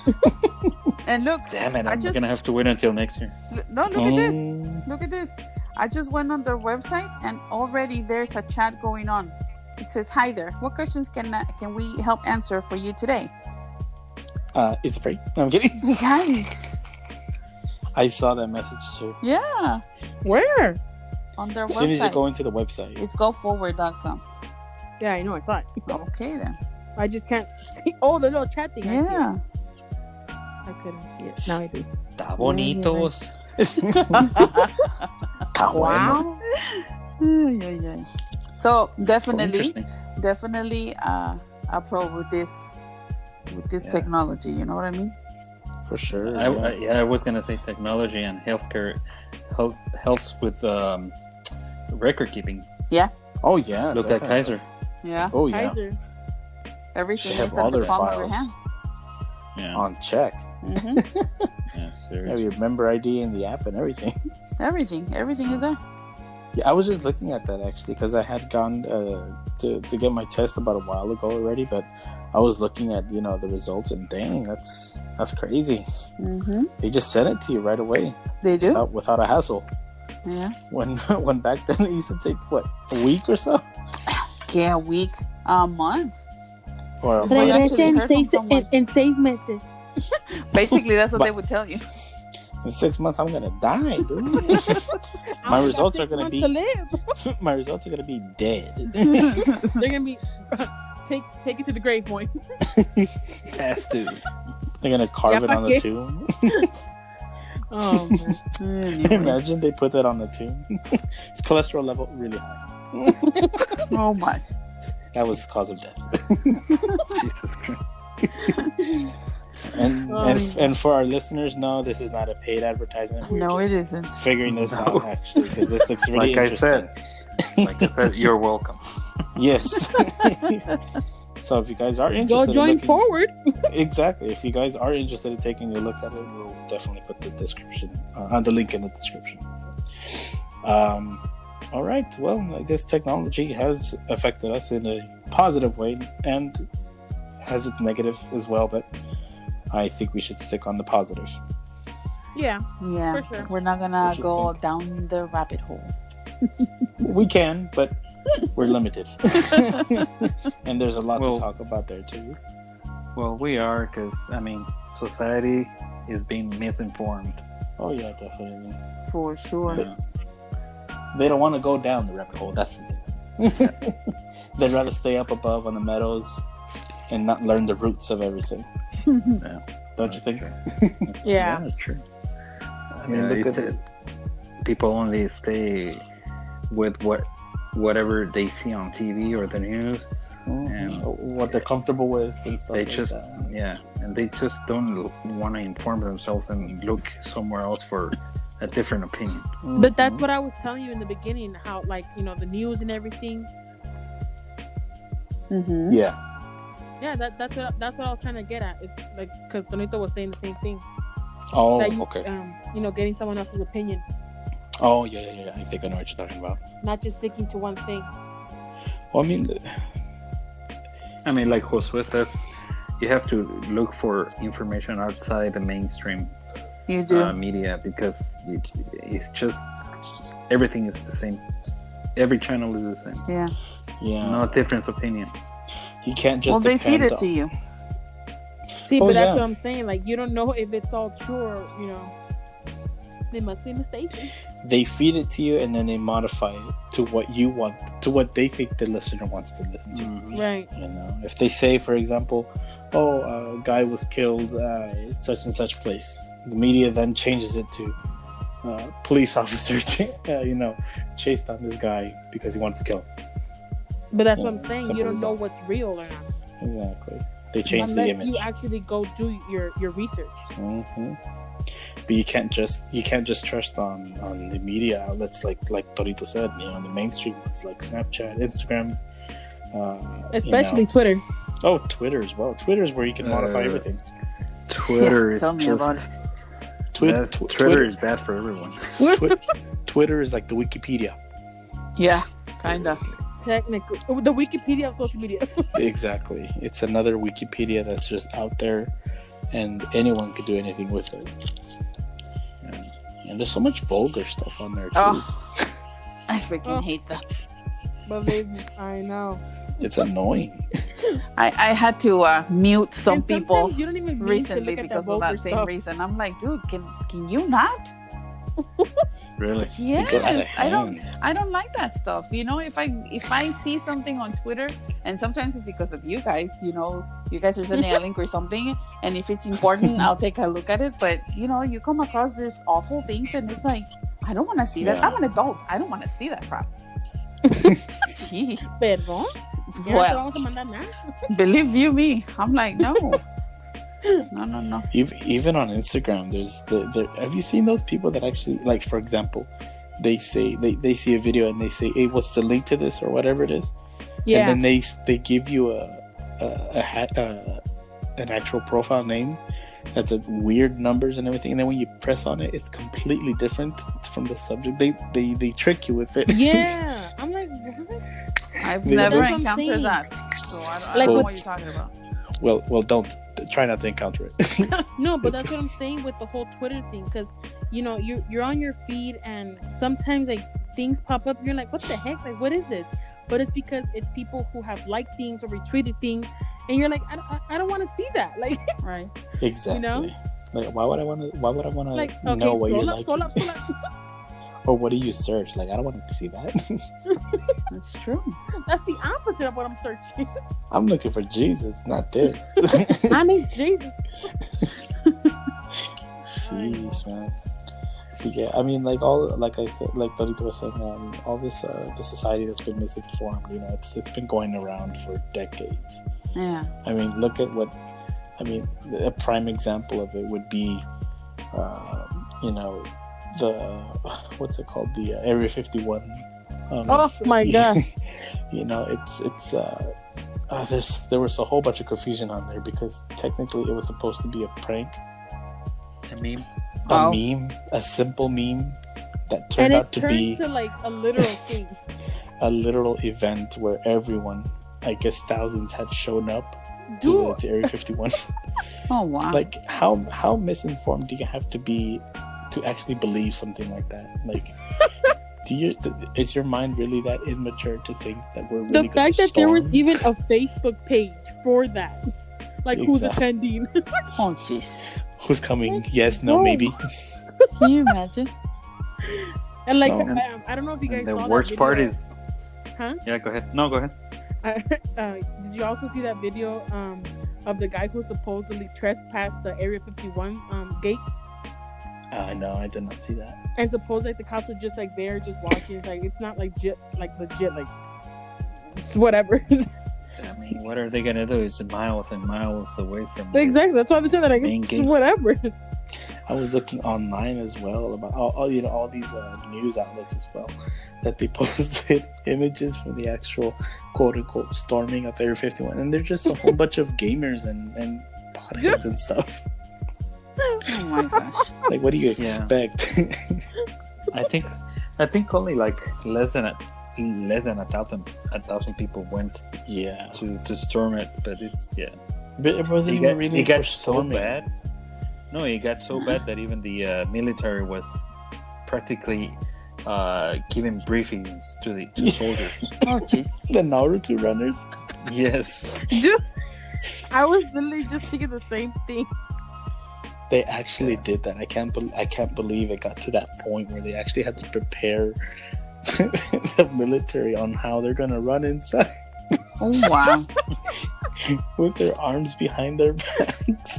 And look, Damn it! I'm gonna have to wait until next year. No, look at this. Look at this. I just went on their website, and already there's a chat going on. It says, "Hi there. What questions can we help answer for you today?" Is it free? No, I'm kidding. Guys, I saw that message too. Yeah, Where? on their As soon as you website. go into the website. It's goforward.com. Yeah, I know. I saw it. Okay then. I just can't see. Oh, the little chat thing. Yeah. I couldn't see it. Now I do. Está bonitos. Está bueno. Yeah. So definitely, Interesting. a pro with this Yeah. technology. You know what I mean? For sure. I was gonna say technology and healthcare helps with record keeping. Oh yeah. Look definitely. at Kaiser. Yeah. Oh yeah. Kaiser. Everything They have is all at the their palm of your files. hand. Yeah, On check. Mm-hmm. yeah, Yeah, seriously. your member ID in the app and everything. Everything is there. Yeah, I was just looking at that actually because I had gone to get my test about a while ago already, but I was looking at the results and dang, that's crazy. Mm-hmm. They just sent it to you right away They do. without a hassle. Yeah. When back then it used to take what, a week or so, Yeah, a week, a month. or Before you actually heard from someone. en 6 meses. Basically, that's what But- they would tell you. in 6 months I'm gonna die, dude. My results are gonna be to live. my results are gonna be dead. They're gonna be take it to the grave point. Has to. They're gonna carve it on the okay. tomb. Oh man. Anyway. Imagine they put that on the tomb. It's cholesterol level really high. Oh my. That was cause of death. Jesus Christ. And for our listeners, no, this is not a paid advertisement. We're No, just it isn't. figuring this No. out actually because this looks really Like I interesting. Like I said, you're welcome. Yes. So if you guys are interested, Go join in looking, forward. exactly. If you guys are interested in taking a look at it, we'll definitely put the description on the link in the description. All right. Well, I guess technology has affected us in a positive way and has its negative as well, but I think we should stick on the positive. Yeah. Yeah. For sure. We're not gonna What you go think? down the rabbit hole. We can, but we're limited. And there's a lot Well- to talk about there too. Well, we are because society is being misinformed. Oh yeah, definitely. For sure. Yeah. They don't want to go down the rabbit hole. That's the thing. They'd rather stay up above on the meadows and not learn the roots of everything. Yeah. Don't you think? Yeah. that's true. I mean, look at it. People only stay with whatever they see on TV or the news. And what they're comfortable with and stuff they like just that. and they just don't want to inform themselves and look somewhere else for a different opinion. But that's what I was telling you in the beginning. How the news and everything. Mm-hmm. Yeah. Yeah, that's what I was trying to get at. It's like because Tonito was saying the same thing. Oh, That you, okay. Getting someone else's opinion, Oh, yeah. I think I know what you're talking about. not just sticking to one thing. Well, I mean, like Josue says, you have to look for information outside the mainstream You do. media because it's just everything is the same. Every channel is the same. Yeah. yeah. No different opinion. You can't just Well, they feed depend it to you. See, Oh, but that's yeah. what I'm saying. Like, you don't know if it's all true or they must be mistaken. They feed it to you and then they modify it to what you want, to what they think the listener wants to listen to. Right. You know, if they say, for example, a guy was killed at such and such place, the media then changes it to police officer, chased on this guy because he wanted to kill him. But that's Yeah, what I'm saying. simple You don't as know that. what's real or not. Exactly. They change the Unless image. you actually go do your research. hmm But you can't just trust on the media outlets like Torito said. The mainstream ones like Snapchat, Instagram, Especially Twitter. Oh, Twitter as well. Twitter is where you can modify everything. Twitter is Tell me just about it. Twitter is bad for everyone. Twitter is like the Wikipedia. Yeah, kind of. Technically, the Wikipedia of social media. Exactly. It's another Wikipedia that's just out there, and anyone could do anything with it. And there's so much vulgar stuff on there too. Oh, I freaking Oh. hate that. Believe me, I know. It's annoying. I had to mute some And people sometimes you don't even mean to recently look at because that of that vulgar same stuff. reason. I'm like, dude, Can you not? Really? Yes, Get out of I don't like that stuff. If I see something on Twitter, and sometimes it's because of you guys, you guys are sending a link or something, and if it's important, I'll take a look at it. But you come across these awful things, and it's like, I don't want to see that. Yeah. I'm an adult. I don't want to see that crap. Gee. Perdón. Well, believe you me, I'm like, no. No. Even on Instagram, there's have you seen those people that actually, like, for example, they say they see a video and they say, hey, what's the link to this or whatever it is, Yeah. and then they give you an actual profile name that's a weird numbers and everything, and then when you press on it, it's completely different from the subject. They trick you with it. Yeah. I'm like, what? I've Yeah, never that's what I'm encountered saying. that, so I Like don't know with- what you're talking about. Well, don't try not to encounter it. No, but that's what I'm saying with the whole Twitter thing, because you're on your feed, and sometimes like things pop up, and you're like, what the heck? Like, what is this? But it's because it's people who have liked things or retweeted things, and you're like, I don't want to see that. Like, Right. Exactly. Like, why would I want to like okay, know what you like? scroll up. Or what do you search? Like, I don't want to see that. That's true. That's the opposite of what I'm searching. I'm looking for Jesus, not this. I need Jesus. Jeez, man. So, yeah, I mean, like I said, like Dorito was saying, all this the society that's been misinformed. It's been going around for decades. Yeah. I mean, look at a prime example of it would be, the what's it called, the Area 51. Oh my god. There was a whole bunch of confusion on there because technically it was supposed to be a prank, I mean, Oh. meme, a simple meme that And turned it out to turned be to like a literal thing. a literal event where everyone, I guess thousands, had shown up Dude. to Area 51. Oh wow. Like, how misinformed do you have to be to actually believe something like that? Like, is your mind really that immature to think that we're really The fact gonna that there was storm? even a Facebook page for that. Like, who's Exactly. attending? Oh jeez. Who's coming? Yes, no, No. maybe. Can you imagine? And like, No. I don't know if you guys and the saw worst that part video. is, Huh? yeah, go ahead. No, go ahead. Did you also see that video of the guy who supposedly trespassed the Area 51 gates? No, I did not see that. And suppose like the cops were just like there, just watching. It's like, it's not like legit, like it's whatever. I mean, what are they gonna do? It's miles and miles away from the Exactly. That's why they said that. Like, main it's gate. whatever. I was looking online as well about all these news outlets as well, that they posted images from the actual quote unquote storming of Area 51, and they're just a whole bunch of gamers and potheads and stuff. Oh my gosh. Like, what do you Yeah. expect? I think only like less than a thousand people went Yeah, to storm it, but it's but it wasn't even really it got for so storming. bad. No, it got so bad that even the military was practically giving briefings to the soldiers. Oh jeez. The Naruto runners. Yes. Dude, I was literally just thinking the same thing. They actually did that. I can't believe it got to that point where they actually had to prepare the military on how they're gonna run inside Oh wow. with their arms behind their backs.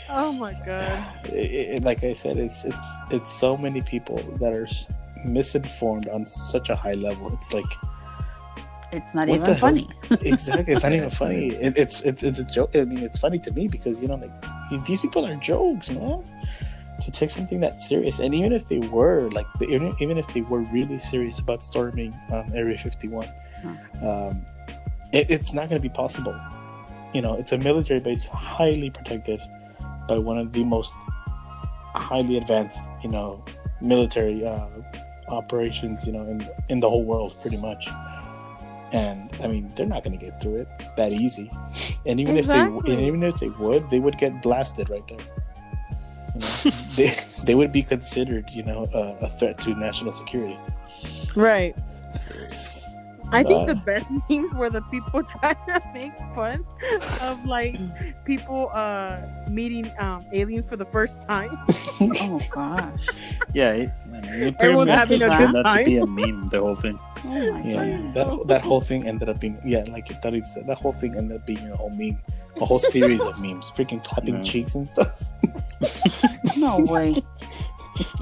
Oh my god. Like I said, it's so many people that are misinformed on such a high level. It's like, It's not what the even hell's- funny. Exactly, it's not even funny. It's a joke. I mean, it's funny to me because like these people are jokes, man. To take something that serious, and even if they were even if they were really serious about storming Area 51, it's not going to be possible. It's a military base, highly protected by one of the most highly advanced, military operations, in the whole world, pretty much. And I mean, they're not going to get through it that easy. And even if they would, they would get blasted right there. They would be considered, a threat to national security. Right. I think the best memes were the people trying to make fun of like people meeting aliens for the first time. Oh gosh. Yeah, Everyone's having a good that time. to be a meme. The whole thing. Oh my goodness. That whole thing ended up being like Tari said. That whole thing ended up being a whole meme, a whole series of memes, freaking clapping cheeks and stuff. No way.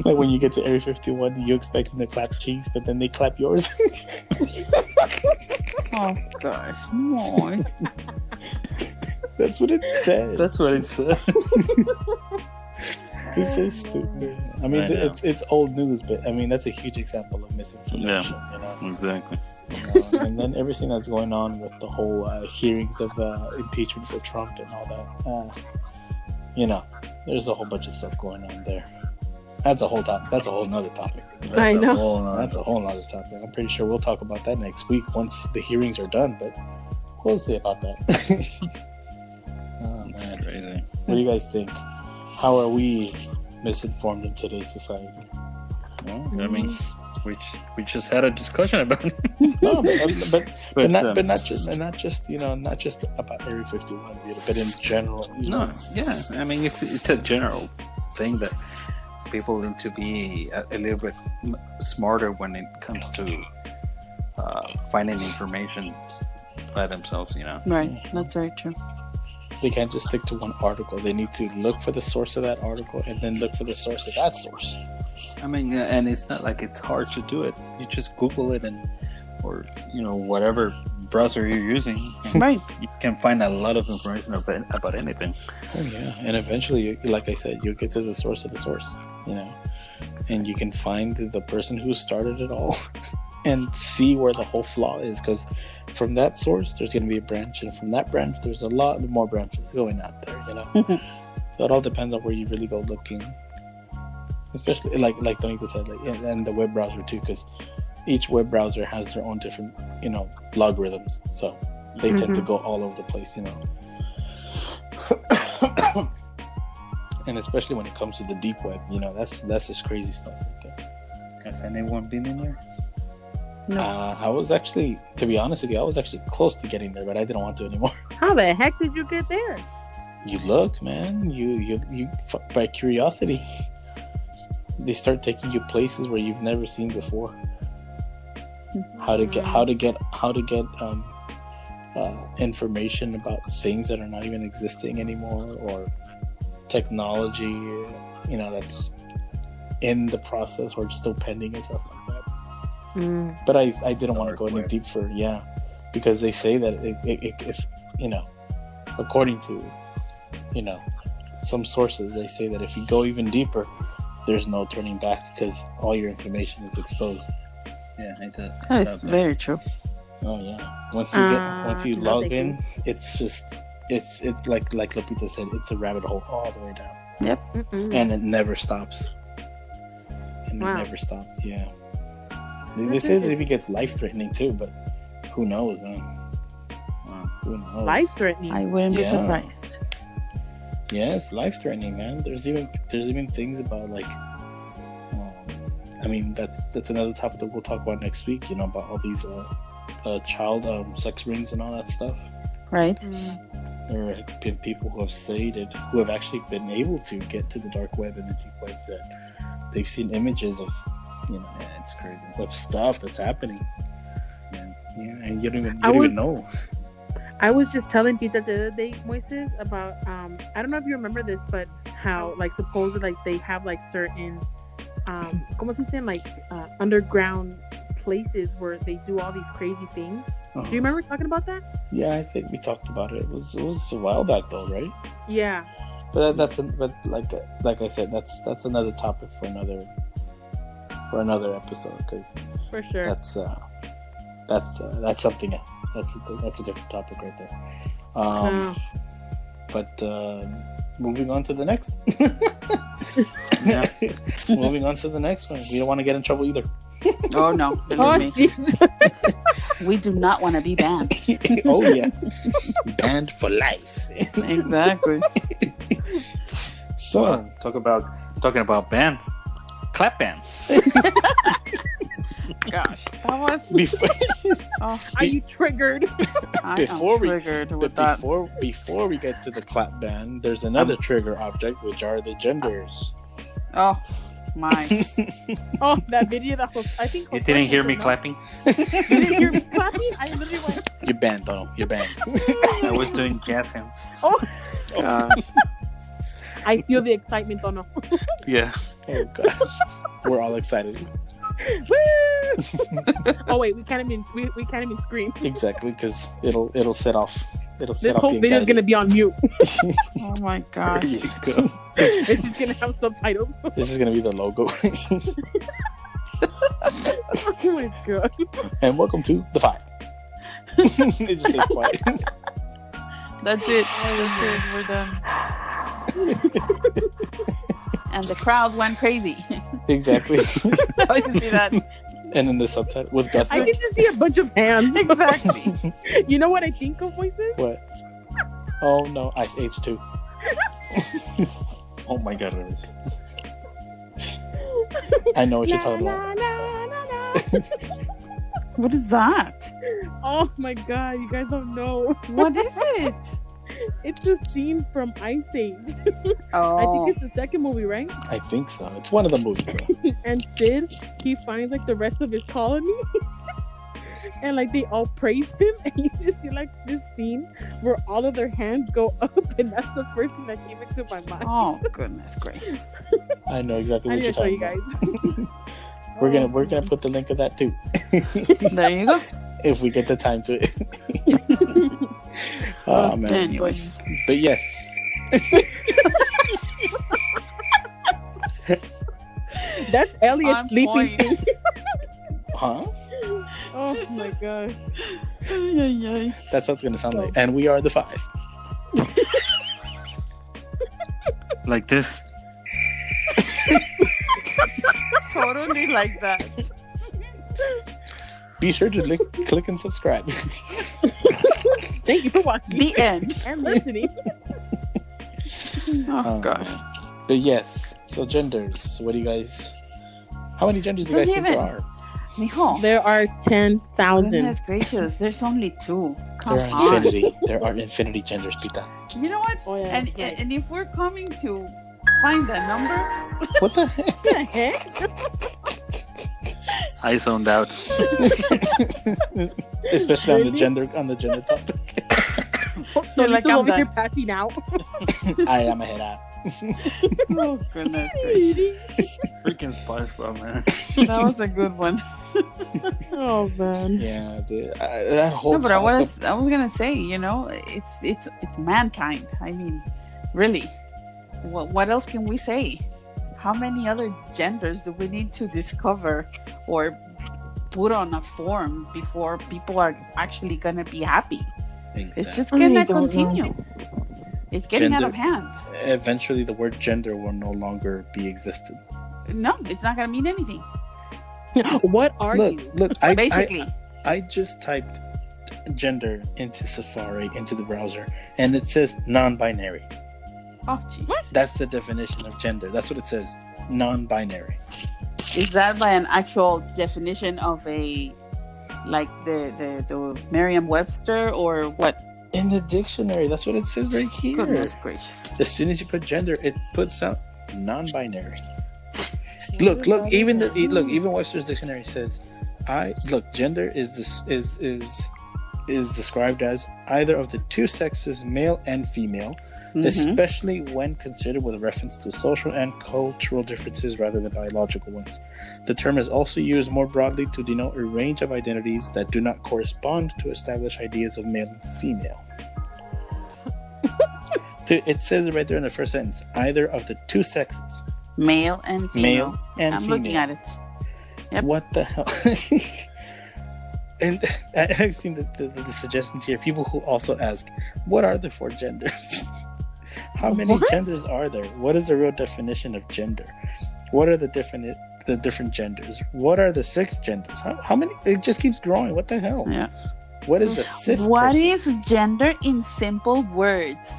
Like when you get to Area 51, you expect them to clap cheeks, but then they clap yours. Oh gosh. No. That's what it says. That's what it said. It's so stupid. I mean, it's old news, but I mean that's a huge example of misinformation. You know? Exactly. You know? And then everything that's going on with the whole hearings of impeachment for Trump and all that. You know, there's a whole bunch of stuff going on there. That's a whole nother topic. I know. That's a whole nother topic. I'm pretty sure we'll talk about that next week once the hearings are done, but we'll see about that. Oh, man. Crazy. What do you guys think? How are we misinformed in today's society? Well, I mean, we just had a discussion about it. No, but not just you know, not just about Area 51, but in general. No, yeah. I mean, it's a general thing that people need to be a little bit smarter when it comes to finding information by themselves. You know, Right. That's very true. They can't just stick to one article. They need to look for the source of that article and then look for the source of that source. I mean, and it's not like it's hard to do it. You just Google it or you know, whatever browser you're using, Right. you can find a lot of information about anything. Oh yeah, and eventually, like I said, you'll get to the source of the source, you know, and you can find the person who started it all and see where the whole flaw is, because from that source there's going to be a branch, and from that branch there's a lot more branches going out there, you know. So it all depends on where you really go looking, especially like Donita said, like, and the web browser too, because each web browser has their own different, you know, logarithms, so they tend to go all over the place, you know. And especially when it comes to the deep web, you know, that's just crazy stuff right there. Has anyone been in there? No. I was actually, to be honest with you, I was actually close to getting there, but I didn't want to anymore. How the heck did you get there? You look, man, you by curiosity, they start taking you places where you've never seen before. How to get information about things that are not even existing anymore, or technology, you know, that's in the process or still pending and stuff like that. But I didn't want to go any deeper, because they say that if you know, according to, you know, some sources, they say that if you go even deeper, there's no turning back because all your information is exposed. Yeah, That's very true. Oh yeah. Once you log in, it's just it's like Lupita said, it's a rabbit hole all the way down. Yep. And it never stops. Wow. It never stops. Yeah. They say that it gets life threatening too, but who knows, man? Who knows? Life threatening. I wouldn't be surprised. Yeah, it's life threatening, man. There's even things about like, I mean, that's another topic that we'll talk about next week. You know, about all these child sex rings and all that stuff. Right. There have been people who have actually been able to get to the dark web and things like that. They've seen images of, you know, it's crazy, of stuff that's happening. Yeah, and you don't even know. I was just telling Peter the other day, Moises, about I don't know if you remember this, but how like supposedly like they have like certain como se dicen, like underground places where they do all these crazy things. Do you remember talking about that? Yeah, I think we talked about it. It was a while back though, right? Yeah. But like I said, that's another topic for another episode, because For sure. that's something else. That's a different topic right there. But moving on to the next. Moving on to the next one. We don't want to get in trouble either. Oh no. Oh, Me. jeez. We do not want to be banned. Oh yeah, banned for life. Exactly. So talking about bands, clap bands. Gosh, that was. Before, Oh, Are you triggered? I Before am we- triggered with that. before we get to the clap ban, there's another trigger object, which are the genders. Oh my! Oh, that video that was. I think. You Jose didn't hear me no? clapping? You didn't hear me clapping? I literally went. You're banned, Donald. You're banned. I was doing jazz hands. Oh, Gosh. I feel the excitement, Dono. Yeah. Oh gosh, we're all excited. Woo! Oh wait, we can't even scream. Exactly, because it'll set off. It'll set This off whole the video is anxiety. gonna be on mute. Oh my There gosh! you go. It's just gonna have subtitles. This is gonna be the logo. Oh my god. And welcome to the 5. It just stays quiet. That's it. That's it. We're done. And the crowd went crazy. Exactly. Oh, you see that? And then the subtitle with gusto. I can just see a bunch of hands. Exactly. You know what I think of voices? What? Oh no, Ice Age 2. Oh my god. I know what you're talking about. La, la, la, la. What is that? Oh my god, you guys don't know. What is it? It's a scene from Ice Age. Oh, I think it's the second movie, right? I think so. It's one of the movies. Though. And Sid, he finds like the rest of his colony. And like they all praise him, and you just see like this scene where all of their hands go up, and that's the first thing that came into my mind. oh goodness gracious! I know exactly I what need you're to show you talking guys. about. We're gonna put the link of that too, There you go. if we get the time to it. Oh man. Anyways, But yes. That's Elliot On sleeping. point. Huh? Oh my god. Ay, ay, ay. That's how it's gonna sound like. And we are the 5. Like this. Totally like that. Be sure to click and subscribe. Thank you for watching The end. and listening. Oh gosh. But yes, so genders. What do you guys? How many genders do you guys think there are? Mijo. There are 10,000. Goodness gracious, there's only 2. Come There are on. infinity. There are infinity genders, Pita. You know what? Oh, yeah, and that's right. and if we're coming to find the number, What the heck? What the heck? I zoned out. Especially Really? on the gender topic. You're like, Still I'm over here done. passing out. I am a head out. Oh goodness gracious. Freaking SpongeBob, man. That was a good one. Oh man. Yeah, that whole. No, but I topic- was gonna say, you know, it's mankind. I mean, really, what else can we say? How many other genders do we need to discover or put on a form before people are actually gonna be happy? It's just I gonna don't continue. It's getting out of hand. Eventually, the word gender will no longer be existed. No, it's not gonna mean anything. What are you? Look. Basically, I just typed gender into Safari into the browser, and it says non-binary. oh, gee. That's the definition of gender. That's what it says. Non-binary. Is that by an actual definition of a like the Merriam-Webster or what? In the dictionary, that's what it says right here. Goodness gracious! As soon as you put gender, it puts out non-binary. Look, even Webster's dictionary says, gender is described as either of the two sexes, male and female, Mhm. especially when considered with reference to social and cultural differences rather than biological ones. The term is also used more broadly to denote a range of identities that do not correspond to established ideas of male and female. It says it right there in the first sentence, either of the two sexes, Male and female. male and I'm female. looking at it. Yep. What the hell? And I've seen the suggestions here. People who also ask, what are the 4 genders? How many What? genders are there? What is the real definition of gender? What are the different genders? What are the 6 genders? How many? It just keeps growing. What the hell? Yeah. What is a cis What person? is gender in simple words?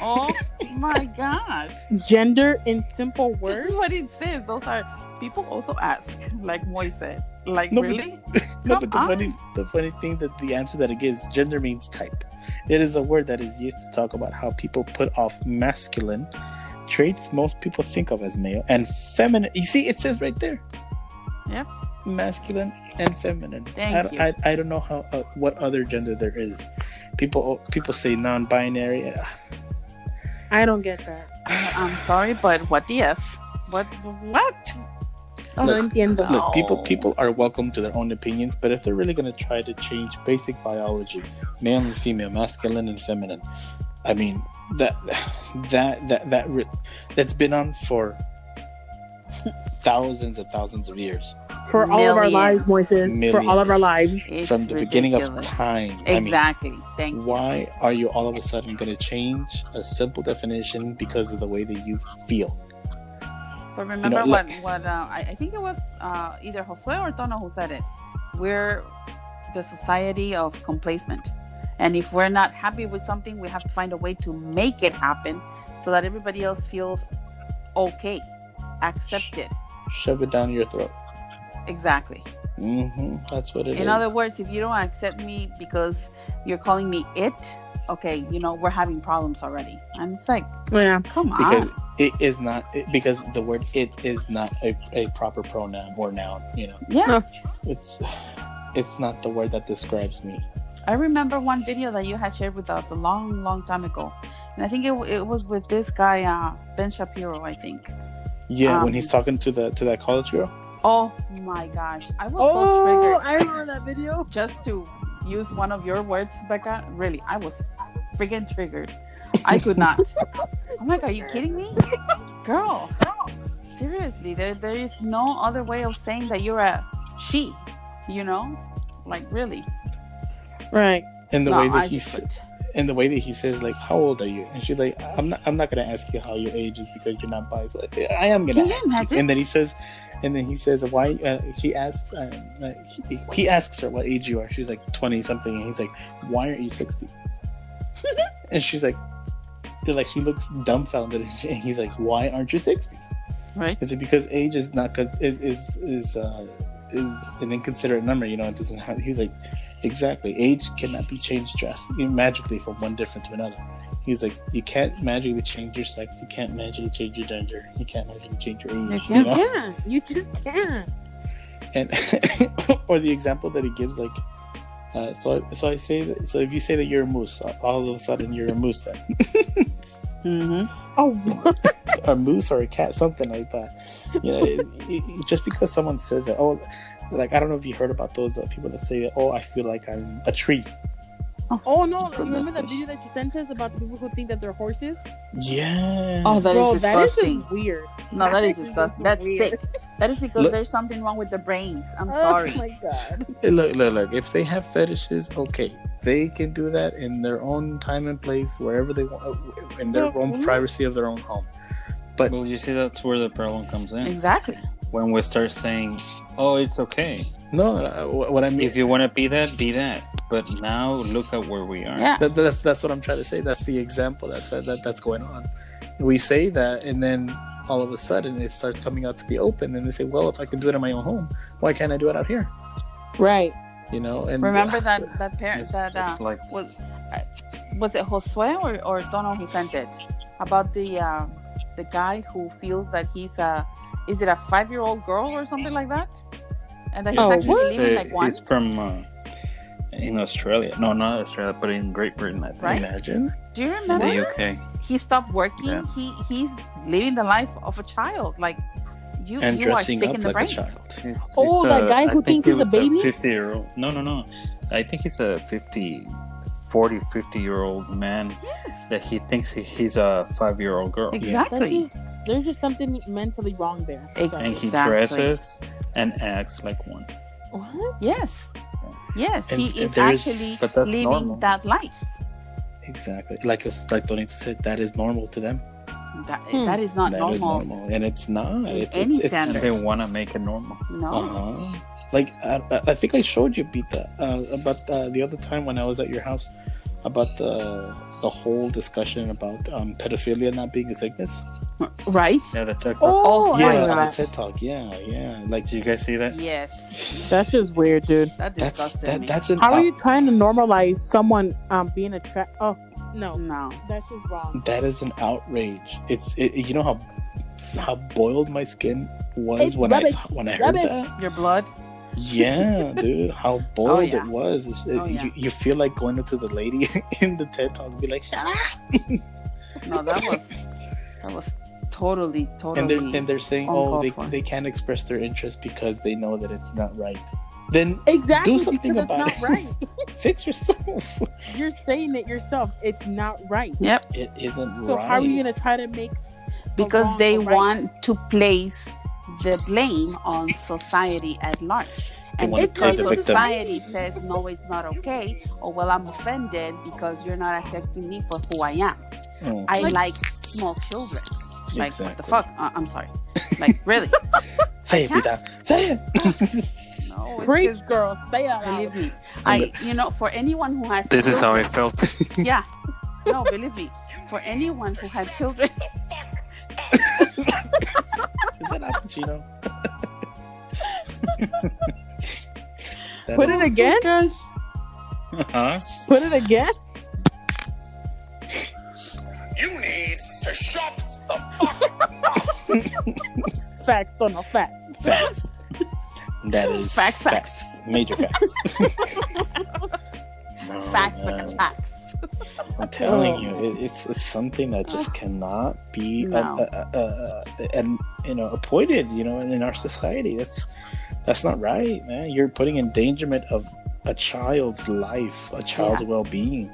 Oh my gosh. Gender in simple This words. is what it says. Those are People also ask, like Moy said, like No, really? No, but Come the funny thing that the answer that it gives, gender means type. It is a word that is used to talk about how people put off masculine traits most people think of as male and feminine. You see, it says right there. Yep. Masculine and feminine. Thank you. I don't know how what other gender there is. People say non-binary. I don't get that. I'm sorry, but what the f? What? No entiendo. Look, people are welcome to their own opinions, but if they're really going to try to change basic biology, male and female, masculine and feminine, I mean that's been on for thousands and thousands of years. For all of our lives, Moises. For all of our lives. It's from the beginning of ridiculous. time. Exactly. I mean, Thank you. why are you all of a sudden going to change a simple definition because of the way that you feel? But remember You know, what I think it was either Josue or Tono who said it. We're the society of complacement. And if we're not happy with something, we have to find a way to make it happen so that everybody else feels okay, accepted. Shove it down your throat. Exactly. That's what it is. In other words, if you don't accept me because you're calling me it, okay, we're having problems already. And it's like, Yeah. come because on. it is not because the word it is not a proper pronoun or noun. Yeah. It's not the word that describes me. I remember one video that you had shared with us a long, long time ago. And I think it was with this guy, Ben Shapiro, I think. Yeah, when he's talking to that college girl. Oh my gosh. I was so triggered. I remember that video. Just to use one of your words, Becca, really, I was freaking triggered. I could not. I'm like, are you kidding me? Girl, seriously, there is no other way of saying that you're a she, Like, really. Right. And the No, way that I he just said, couldn't. and the way that he says, like, how old are you? And she's like, I'm not gonna ask you how your age is because you're not biased. I am gonna Can you ask imagine? you. And then he says why? She asks. He asks her what age you are. She's like 20 something, and he's like, why aren't you 60? And she's like, he looks dumbfounded, and he's like, why aren't you 60? Right. Is it because age is not is an inconsiderate number? It doesn't have. He's like, exactly. Age cannot be changed drastically, magically from one different to another. He's like, you can't magically change your sex. You can't magically change your gender. You can't magically change your age. You Yeah. You just can't. And or the example that he gives, like, so I say that. So if you say that you're a moose, all of a sudden you're a moose then. Oh, what? A moose or a cat, something like that. Just because someone says that, like, I don't know if you heard about those people that say, I feel like I'm a tree. Oh, no. You remember that video that you sent us about the people who think that they're horses? Yeah. Oh, that Bro, is that is disgusting. just weird. No, that is just disgusting. That's weird. sick. That is because Look- there's something wrong with the brains. I'm sorry. Oh, my God. Look. If they have fetishes, okay, they can do that in their own time and place, wherever they want, in their own privacy of their own home. But Well, you see, that's where the problem comes in. Exactly. When we start saying, "Oh, it's okay. no, what I mean, If you want to be that, be that." But now look at where we are. Yeah. that's what I'm trying to say. That's the example that's going on. We say that, and then all of a sudden it starts coming out to the open, and they say, "Well, if I can do it in my own home, why can't I do it out here?" Right. And Remember that parent It's that just like was it Josue or Tono who sent it about the guy who feels that he's is it a 5-year-old girl or something like that, and that he's actually living like one. he's from in Australia. No, not Australia, but in Great Britain, I think. Right? imagine. Do you In remember? the UK. He stopped working. Yeah. He's living the life of a child. Like you And are dressing sick up in the like brain. a child. Oh, that guy who I think thinks he's a was baby? 50-year-old. No. I think he's a 50-year-old man that he thinks he's a 5-year-old girl. Exactly. There's just something mentally wrong there. Exactly. And he dresses and acts like one. What? Yes. Yes, And- he and is there's- actually But that's living normal. that life. Exactly. Like Donita said, that is normal to them. That is not That is normal. normal, and it's not. It's any it's, standard. And they want to make it normal. No. Uh-huh. Like I think I showed you, Bita, about the other time when I was at your house about the whole discussion about pedophilia not being a sickness. Right? Yeah, the TikTok. Oh, I Yeah, remember the that. TED Talk. Yeah. Like, did you guys see that? Yes. That's just weird, dude. That disgusted me. That's an How are you trying to normalize someone being attracted? Oh no, No. that's just wrong. that is an outrage. You know how boiled my skin was It's when rubbish. I heard Rubbish. that. Your blood? Yeah, dude, how boiled yeah. it was. Yeah. You feel like going up to the lady in the TED Talk and be like, "Shut up!" No, that was totally. And they're saying, "Oh, uncalled for. they can't express their interest because they know that it's not right." Then Exactly. do something because about it's not right. fix yourself. You're saying it yourself. It's not right. Yep. It isn't So right. how are you gonna try to make? Because wrong they a right? want to place the blame on society at large. They And want to play because the victim. society says, no, it's not okay, or well, I'm offended because you're not accepting me for who I am. Mm. I like small children. Like, what the Exactly. fuck? I'm sorry. Like, really? Say it, can't- Pita. Say it. No, it's Preach, just, girl. Say it out. believe me. For anyone who has This is how I children- felt. Yeah. No, believe me. For anyone who has children, Is that Al Pacino? That Put is- it again. Huh? Put it again. You need to shut the fuck Facts, don't know facts. Facts. That is Facts. Major facts. No, facts man. like facts. I'm telling you, it's something that just cannot be No. avoided. In our society, that's not right, man. You're putting endangerment of a child's life, a child's Yeah. well-being,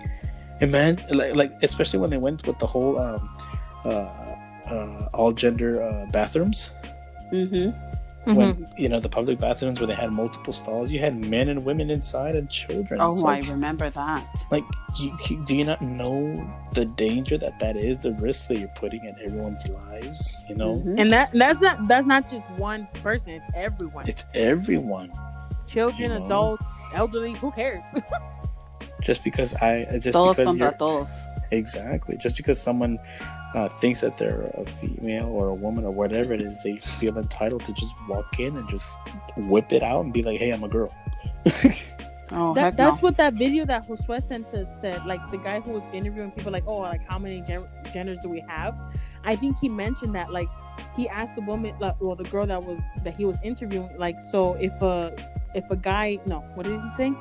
and man, like especially when they went with the whole all gender bathrooms. Mm-hmm. When the public bathrooms where they had multiple stalls, you had men and women inside and children. Oh, It's I like, remember that. like do you not know the danger that is, the risk that you're putting in everyone's lives? Mhm. And that's not just one person. It's everyone. It's everyone. Children, you know. adults, elderly. Who cares? Just because Todos because contra you're todos. exactly just because someone thinks that they're a female or a woman or whatever it is, they feel entitled to just walk in and just whip it out and be like, "Hey, I'm a girl." Oh, heck no. That's what that video that Josue sent us said. Like the guy who was interviewing people, like, oh, like how many genders do we have? I think he mentioned that. Like he asked the woman, the girl that he was interviewing, like, so if a guy, no, what did he say?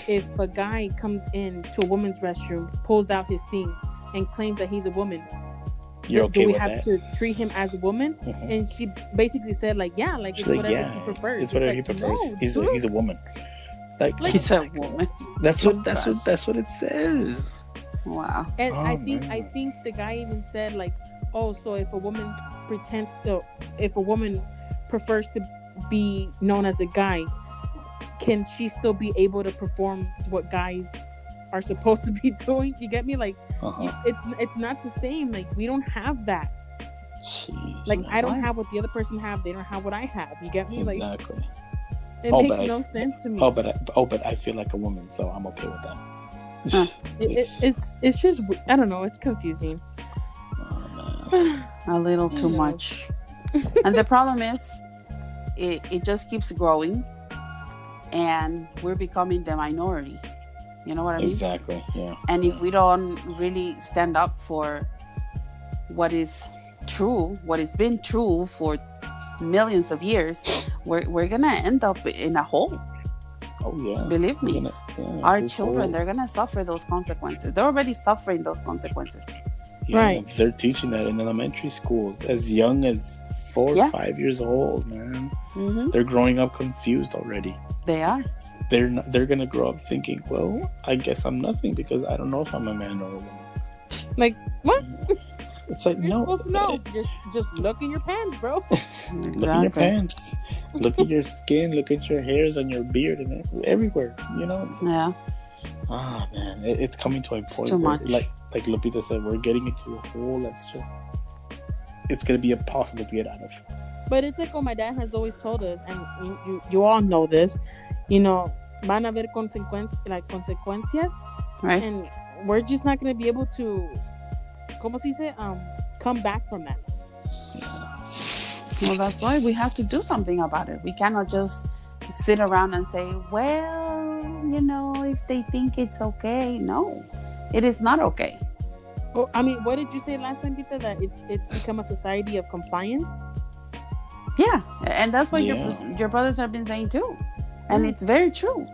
If a guy comes in to a woman's restroom, pulls out his thing, and claims that he's a woman, You're okay do we with have that? to treat him as a woman? Mhm. And she basically said, like, yeah, like She's it's like, whatever yeah, he prefers. it's whatever he like, prefers. no, He's dude. a woman. Like He's a woman. that's what it says. Wow. And Oh, I man. think the guy even said, like, oh, so if a woman prefers to be known as a guy, can she still be able to perform what guys are supposed to be doing? You get me? Like, Uh-huh. it's not the same. Like, we don't have that. Jeez, Like, I don't What? have what the other person have. They don't have what I have. You get me? Like, exactly. it Oh, makes but no sense to me. but I feel like a woman, so I'm okay with that. Huh. It's just, I don't know. It's confusing. Oh, man. A little too Yeah. much. And the problem is, it just keeps growing, and we're becoming the minority. You know what I mean? Exactly. Yeah. And if we don't really stand up for what is true, what has been true for millions of years, we're gonna end up in a hole. Oh yeah. Believe me. Our this children, whole- they're gonna suffer those consequences. They're already suffering those consequences. Yeah, Right. They're teaching that in elementary schools as young as 4 Yeah. or 5 years old, man. Hmm. They're growing up confused already. They are. They're gonna grow up thinking, well, I guess I'm nothing because I don't know if I'm a man or a woman. Like, what? It's like, You're no, supposed to know. Just look in your pants, bro. look at your pants, look at your skin, look at your hairs and your beard and everywhere. Yeah. Ah, man, it's coming to a point too where, much. like Lupita said, we're getting into a hole that's just, it's gonna be impossible to get out of. But it's like what my dad has always told us, and you all know this, van a haber consecuencias, Right. and we're just not going to be able to, ¿cómo se dice? Come back from that. Well, that's why we have to do something about it. We cannot just sit around and say, well, if they think it's okay. No, it is not okay. Oh, I mean, what did you say last time, Peter? That it's become a society of compliance? Yeah, and that's what your brothers have been saying too. And it's very true.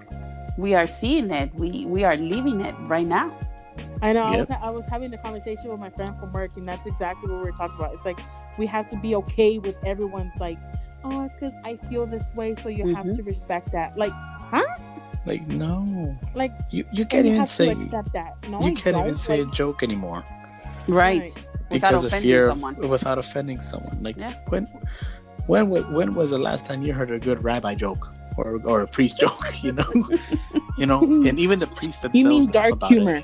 We are seeing it. We are living it right now. I know. Yep. I was having a conversation with my friend from work, and that's exactly what we were talking about. It's like we have to be okay with everyone's like, oh, it's because I feel this way, so you have to respect that. Like, huh? Like, no. Like, you can't even say accept that. No, you can't even say a joke anymore. Right. Because of fear without offending someone. Like, when was the last time you heard a good rabbi joke or a priest joke? And even the priests themselves. You mean dark humor?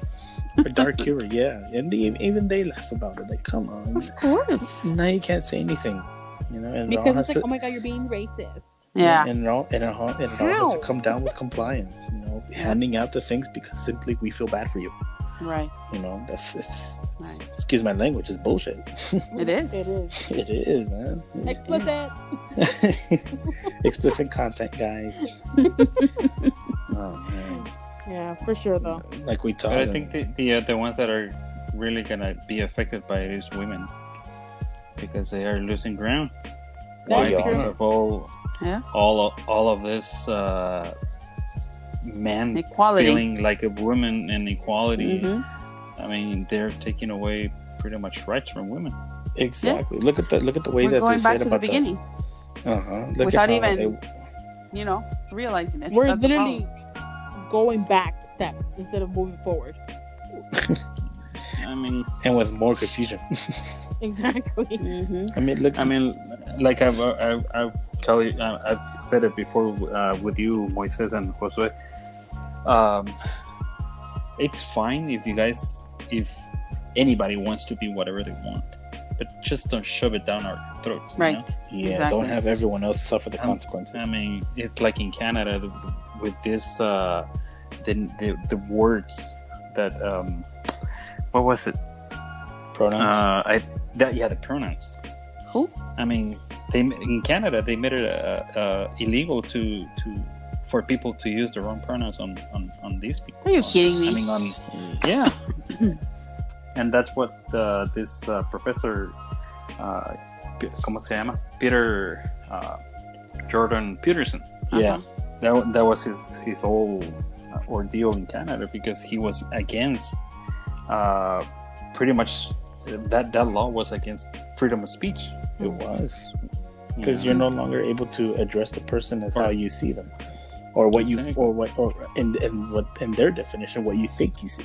Or dark humor, yeah. And even they laugh about it. Like, come on. Of course. Now you can't say anything. And because it's like, oh my god, you're being racist. Yeah. And it all has to come down with compliance. Handing out the things because simply we feel bad for you. Right. It's excuse my language, it's bullshit. It is. It is, man. Explicit. Explicit content, guys. Oh man. Yeah, for sure though. Like we talked. But I think the ones that are really gonna be affected by it is women, because they are losing ground. Why? Because of all of this men equality. Feeling like a woman and equality. I mean, they're taking away pretty much rights from women. Exactly. Yeah. Look at the way that going they back said to about the beginning. Without even realizing it. We're literally going back steps instead of moving forward. I mean, and with more confusion. Exactly. I mean, look. I mean, like I've said it before with you, Moises and Josue. It's fine if anybody wants to be whatever they want, but just don't shove it down our throats. Right. Yeah. Exactly. Don't have everyone else suffer the consequences. I mean, it's like in Canada with this the words that what was it? Pronouns. The pronouns. Who? I mean, in Canada they made it illegal for people to use the wrong pronouns on these people. Are you kidding me? I mean, yeah. And that's what this professor, ¿cómo se llama? Peter Jordan Peterson. Yeah. That was his whole ordeal in Canada, because he was against pretty much that law was against freedom of speech. It was, because you're no longer able to address the person as how you see them, or what in their definition what you think you see.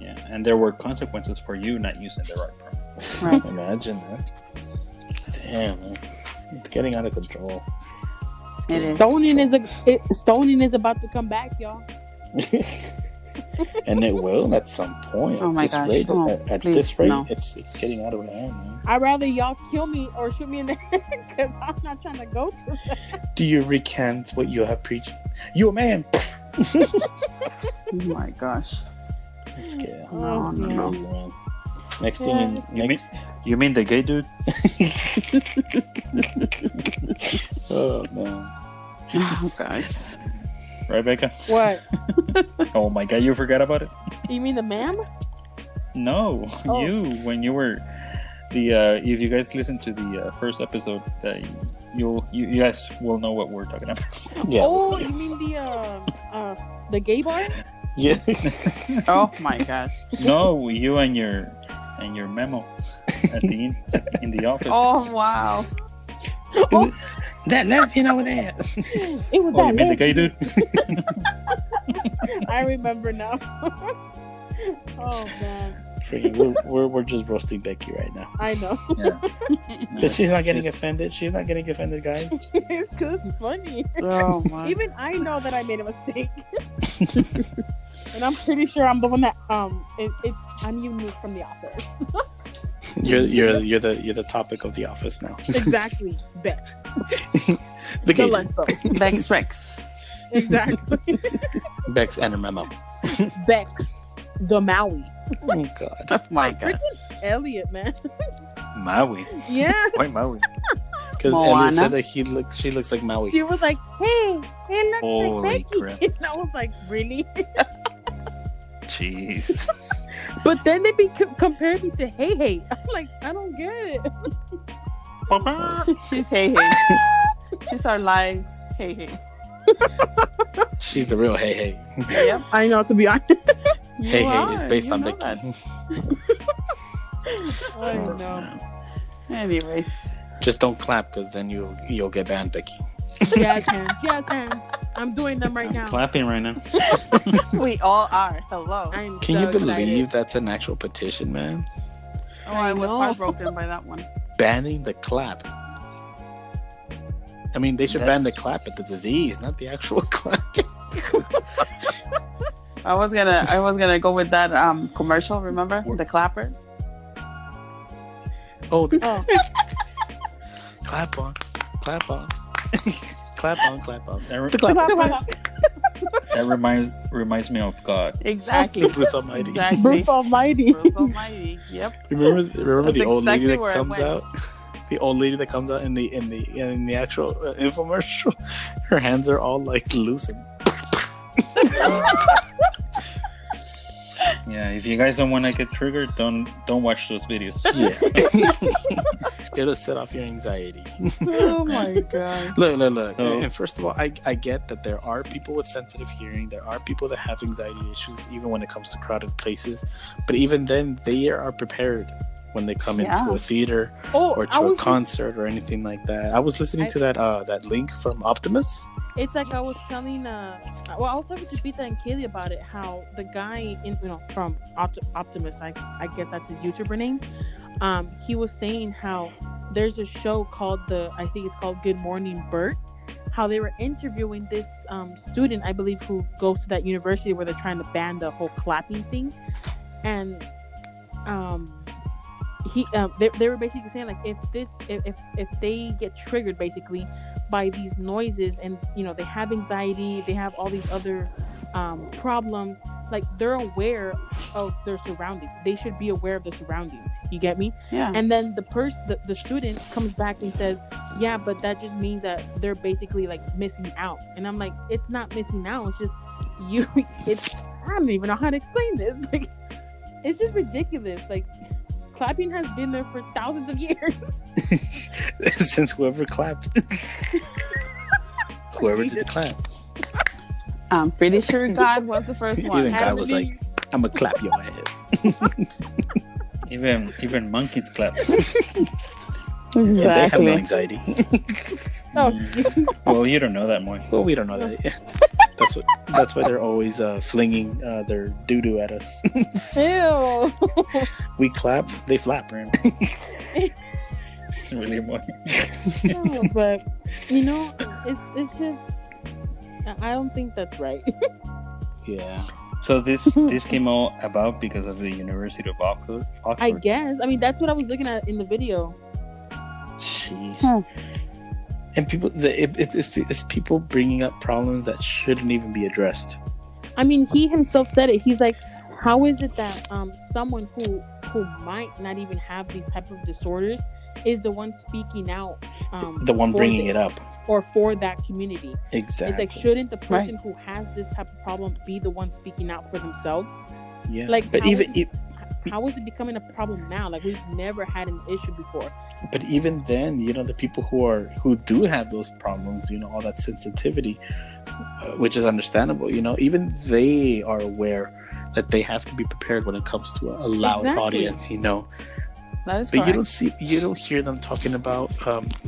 Yeah, and there were consequences for you not using the right pronouns. Right. Imagine that. Damn, man. It's getting out of control. Stoning is about to come back, y'all. And it will at some point. Oh my gosh! At this rate, it's getting out of hand, man. I'd rather y'all kill me or shoot me in the head, because I'm not trying to go through that. Do you recant what you have preached? You a man. Oh my gosh! It's scary. No. Man. Next thing, you mean the gay dude? Oh man. Oh gosh. Right, Becca? What? Oh my god, you forgot about it? You mean the ma'am? No, you, when you were if you guys listen to the first episode, you guys will know what we're talking about. Yeah. Oh, you mean the gay bar? Yeah. Oh my gosh. No, you and your memo in the office. Oh wow. Oh. That lesbian over there. It was you mean the gay dude? I remember now. Oh man. We're just roasting Becky right now. I know. Yeah. But she's not getting offended. She's not getting offended, guys. It's because it's funny. Oh my. Even I know that I made a mistake. And I'm pretty sure I'm the one that I'm unique from the office. You're the topic of the office now. Exactly. Bex. The gay lesbo. Bex Rex. Exactly. Bex and her memo. Bex. The Maui. Oh God. Oh my God. Elliot, man. Maui. Yeah. Why Maui? Because Elliot said that she looks like Maui. She was like, "Hey, it looks Holy like Becky," crap. and I was like, "Really?" Jeez. But then they compared me to Hey Hey. I'm like, I don't get it. She's Hey Hey. She's our live Hey Hey. She's the real Hey Hey. Yep. I know, to be honest. Hey Hey is based on Becky. I know. Anyways. Just don't clap, because then you'll get banned, Becky. Jazz hands. I'm doing them right now. Clapping right now. We all are. Hello. Can you believe that's an actual petition, man? Oh, I was heartbroken by that one. Banning the clap. I mean, they should ban the clap at the disease, not the actual clap. I was gonna go with that commercial. Remember the clapper? Oh. Clap on, clap on, clap on, clap on. That reminds me of God. Exactly. Bruce Almighty. Exactly. Bruce Almighty. Bruce Almighty. Yep. Remember That's the old lady exactly that where it comes went. out. The old lady that comes out in the actual infomercial. Her hands are all like loose. Yeah, if you guys don't want to get triggered, don't watch those videos. Yeah. It'll set off your anxiety. Oh my god. Look. Oh. And first of all, I get that there are people with sensitive hearing. There are people that have anxiety issues, even when it comes to crowded places. But even then, they are prepared when they come into a theater or to a concert or anything like that. I was listening to that link from Optimus. It's like I was telling, I was talking to Pita and Kelly about it. How the guy from Optimus, I guess that's his YouTuber name. He was saying how there's a show called I think it's called Good Morning Bert. How they were interviewing this student, I believe, who goes to that university where they're trying to ban the whole clapping thing, and they were basically saying like if they get triggered basically by these noises and they have anxiety, they have all these other problems, like they're aware of their surroundings. They should be aware of the surroundings. You get me? Yeah. And then the student comes back and says, yeah, but that just means that they're basically like missing out. And I'm like, it's not missing out. It's just I don't even know how to explain this. Like, it's just ridiculous. Like, clapping has been there for thousands of years. Since whoever clapped. Whoever did the clap. I'm pretty sure God was the first one. Even God was like, I'm gonna clap your head. Even monkeys clap. Exactly. Yeah, they have no anxiety. Well, you don't know that more. Well, we don't know that. That's why they're always flinging their doo-doo at us. Ew. We clap, they flap, right? Really more. No, but it's just I don't think that's right. Yeah. So this came all about because of the University of Oxford. I guess. I mean, that's what I was looking at in the video. Jeez. And people, it's people bringing up problems that shouldn't even be addressed. I mean, he himself said it. He's like, how is it that someone who might not even have these type of disorders is the one speaking out, the one bringing it up, or for that community? Exactly. It's like, shouldn't the person who has this type of problem be the one speaking out for themselves? Yeah. Like, but how is it becoming a problem now? Like, we've never had an issue before. But even then, the people who do have those problems, all that sensitivity, which is understandable, even they are aware that they have to be prepared when it comes to a loud audience, That is but correct. you don't hear them talking about.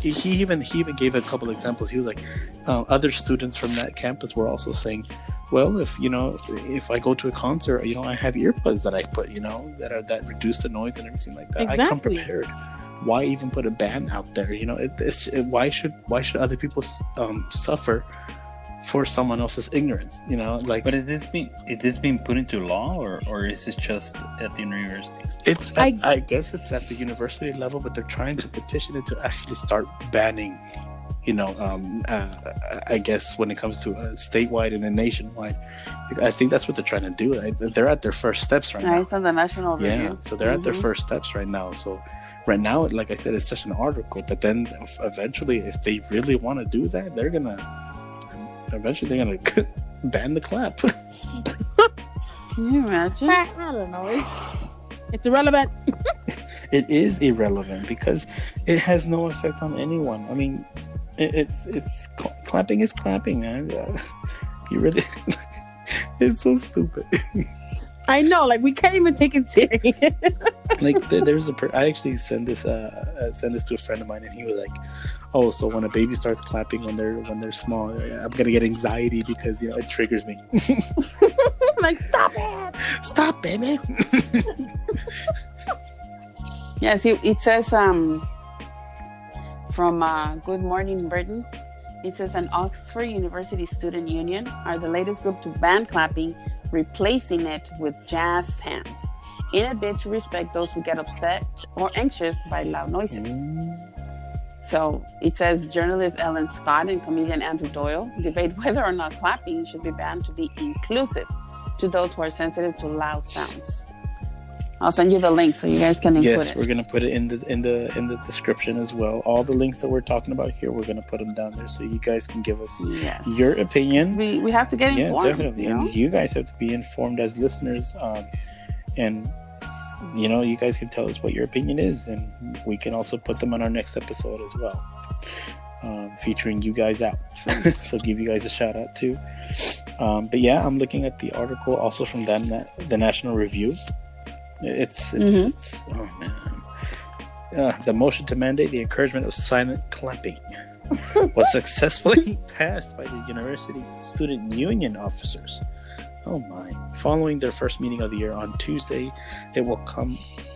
He even gave a couple examples. He was like, other students from that campus were also saying, well, if I go to a concert, I have earplugs that I put, that reduce the noise and everything like that. Exactly. I come prepared. Why even put a ban out there? Why should other people suffer for someone else's ignorance? But is this being put into law, or is this just at the university? It's I guess it's at the university level, but they're trying to petition it to actually start banning. I guess when it comes to statewide and a nationwide, I think that's what they're trying to do. They're at their first steps right now. It's on the national review. Yeah, so they're at their first steps right now. So right now, like I said, it's just an article. But then eventually, if they really want to do that, they're gonna ban the clap. Can you imagine? I don't know. It's irrelevant. It is irrelevant because it has no effect on anyone. I mean, it's clapping is clapping, man. You really, it's so stupid. I know, like we can't even take it serious. Like there's I actually sent this to a friend of mine, and he was like, "Oh, so when a baby starts clapping when they're small, I'm gonna get anxiety because it triggers me." Like, stop it, man. Yeah, see, it says from Good Morning Britain, it says an Oxford University student union are the latest group to ban clapping, replacing it with jazz hands, in a bid to respect those who get upset or anxious by loud noises. So it says journalist Ellen Scott and comedian Andrew Doyle debate whether or not clapping should be banned to be inclusive to those who are sensitive to loud sounds. I'll send you the link so you guys can include it. Yes, we're gonna put it in the description as well. All the links that we're talking about here, we're gonna put them down there so you guys can give us your opinion. We have to get informed. Yeah, definitely. And you guys have to be informed as listeners. And you guys can tell us what your opinion is, and we can also put them on our next episode as well, featuring you guys out. So give you guys a shout out too. But yeah, I'm looking at the article also from the National Review. It's oh man. The motion to mandate the encouragement of silent clapping was successfully passed by the university's student union officers. Oh my. Following their first meeting of the year on Tuesday, it will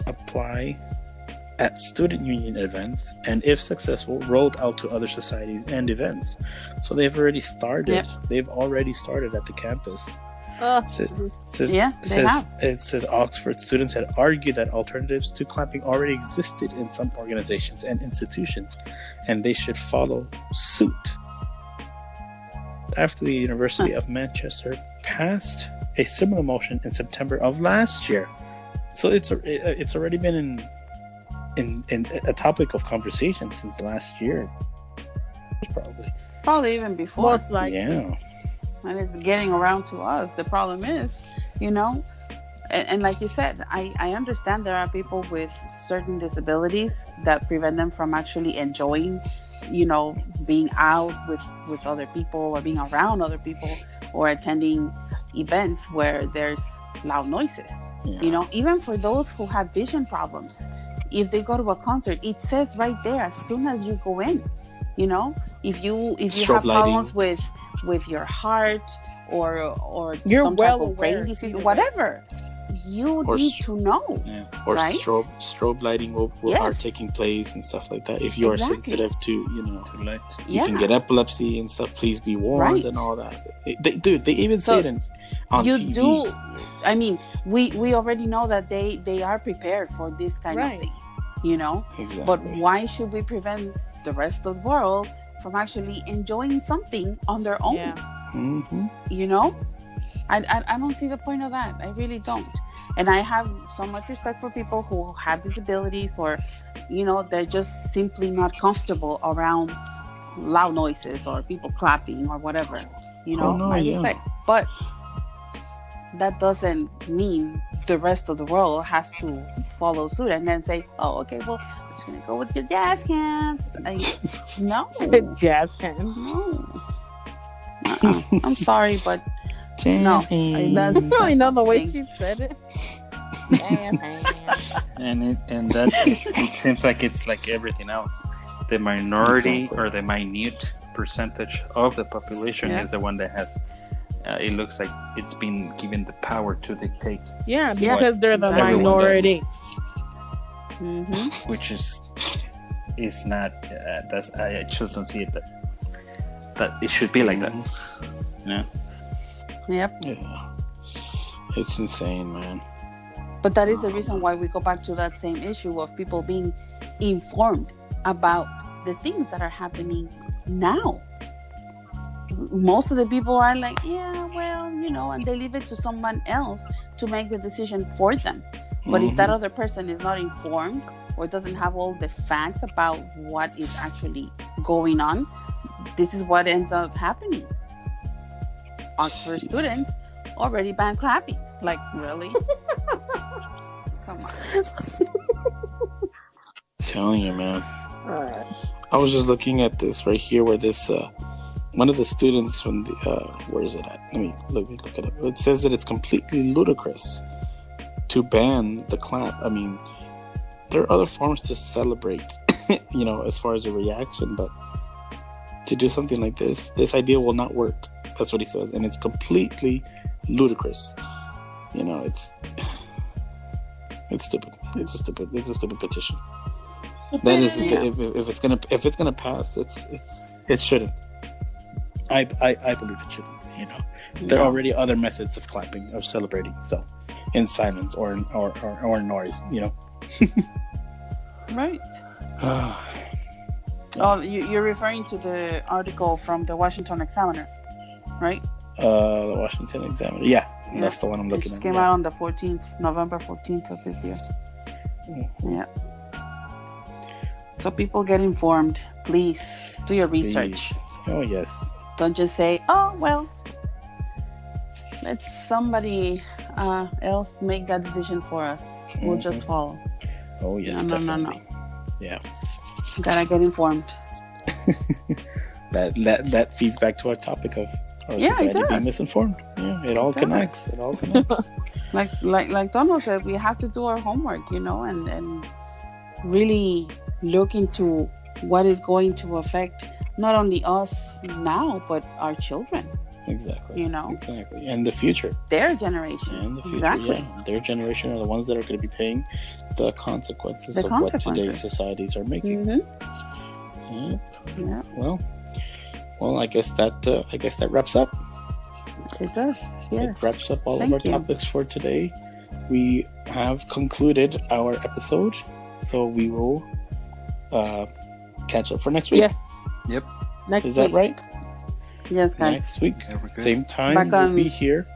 apply at student union events, and if successful, rolled out to other societies and events. So they've already started. Yep. They've already started at the campus. It says Oxford students had argued that alternatives to clapping already existed in some organizations and institutions, and they should follow suit. After the University of Manchester passed a similar motion in September of last year, so it's already been in a topic of conversation since last year, probably even before. Most likely. Yeah. And it's getting around to us. The problem is, and like you said, I understand there are people with certain disabilities that prevent them from actually enjoying, being out with other people or being around other people or attending events where there's loud noises. Yeah. Even for those who have vision problems, if they go to a concert, it says right there as soon as you go in, if you have problems with your heart or you're some well type of brain disease, whatever, you need to know. Yeah. Or right? strobe lighting are taking place and stuff like that. If you are sensitive to light, you can get epilepsy and stuff. Please be warned and all that. They even say it on TV. Do. I mean, we already know that they are prepared for this kind of thing, Exactly. But why should we prevent the rest of the world from actually enjoying something on their own? Yeah. Mm-hmm. I don't see the point of that. I really don't. And I have so much respect for people who have disabilities or, they're just simply not comfortable around loud noises or people clapping or whatever. My respect. But that doesn't mean the rest of the world has to follow suit and then say, oh, okay, well, I'm just going to go with your jazz hands. No. Jazz hands. No. I'm sorry, but no. That's really not the way she said it. and that it seems like it's like everything else. The minority or the minute percentage of the population is the one that has. It looks like it's been given the power to dictate. Yeah, because they're the minority. Mm-hmm. Which is not. I just don't see it that it should be like that. Yeah. Yep. Yeah. It's insane, man. But that is the reason why we go back to that same issue of people being informed about the things that are happening now. Most of the people are like, and they leave it to someone else to make the decision for them. But if that other person is not informed or doesn't have all the facts about what is actually going on, this is what ends up happening. Oxford students already banned clapping. Like, really? Come on. Telling you, man. I was just looking at this right here where this one of the students from the where is it at? Let me look it up. It says that it's completely ludicrous to ban the clap. I mean, there are other forms to celebrate, as far as a reaction, but to do something like this idea will not work. That's what he says, and it's completely ludicrous. It's stupid. It's a stupid petition. That is, if it's gonna pass, it shouldn't. I believe it shouldn't. There are already other methods of clapping, of celebrating. So, in silence or noise. Right. Oh, you're referring to the article from the Washington Examiner, right? The Washington Examiner. Yeah, that's the one I'm looking at. It came out on the 14th, November 14th of this year. Mm-hmm. Yeah. So people get informed. Please do your research. Please. Oh, yes. Don't just say, "Oh, well, let somebody else make that decision for us. We'll just follow." Oh, yes, No. Yeah. You gotta get informed. That feeds back to our topic of our Yeah, society it does. being misinformed. Yeah, it all It connects. It all connects. like Donald said, we have to do our homework, and really look into what is going to affect not only us now, but our children. Exactly. Exactly. And the future. Their generation. And the future. Exactly. Yeah. Their generation are the ones that are going to be paying the consequences of what today's societies are making. Mm-hmm. Yep. Yeah. Well, I guess that wraps up. It does. Yes. It wraps up all Thank of our you. topics for today. We have concluded our episode, so we will catch up for next week. Yes. Yep. Next Is week. that right? Yes, guys. Next week, Yeah, we're good. same time, Back we'll on- be here.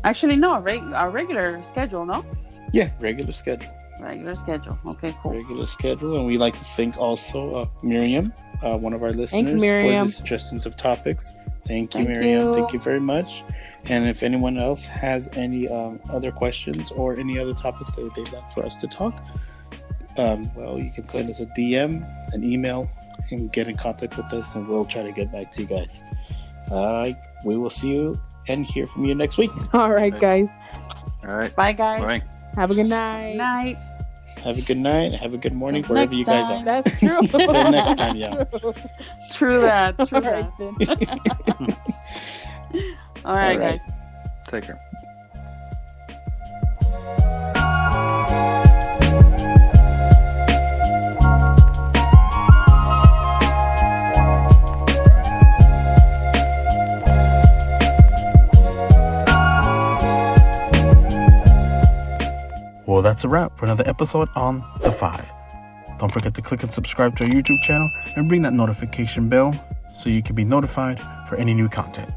Actually, no. Our regular schedule, no? Yeah, regular schedule. Regular schedule. Okay, cool. Regular schedule, and we like to thank also Miriam, one of our listeners, for Miriam. the suggestions of topics. Thank you, Thank Miriam. you. Thank you very much. And if anyone else has any other questions or any other topics that they'd like for us to talk, you can send us a DM, an email, and get in contact with us, and we'll try to get back to you guys. We will see you and hear from you next week. All right, guys. All right. Bye, guys. Bye. Have a good night. Good night. Have a good night. Have a good morning, Till wherever next you guys time. are. That's true. Till next time, yeah. True that. True All that. right, then. All right, All right. guys. Take care. Well, that's a wrap for another episode on The Five. Don't forget to click and subscribe to our YouTube channel and ring that notification bell so you can be notified for any new content.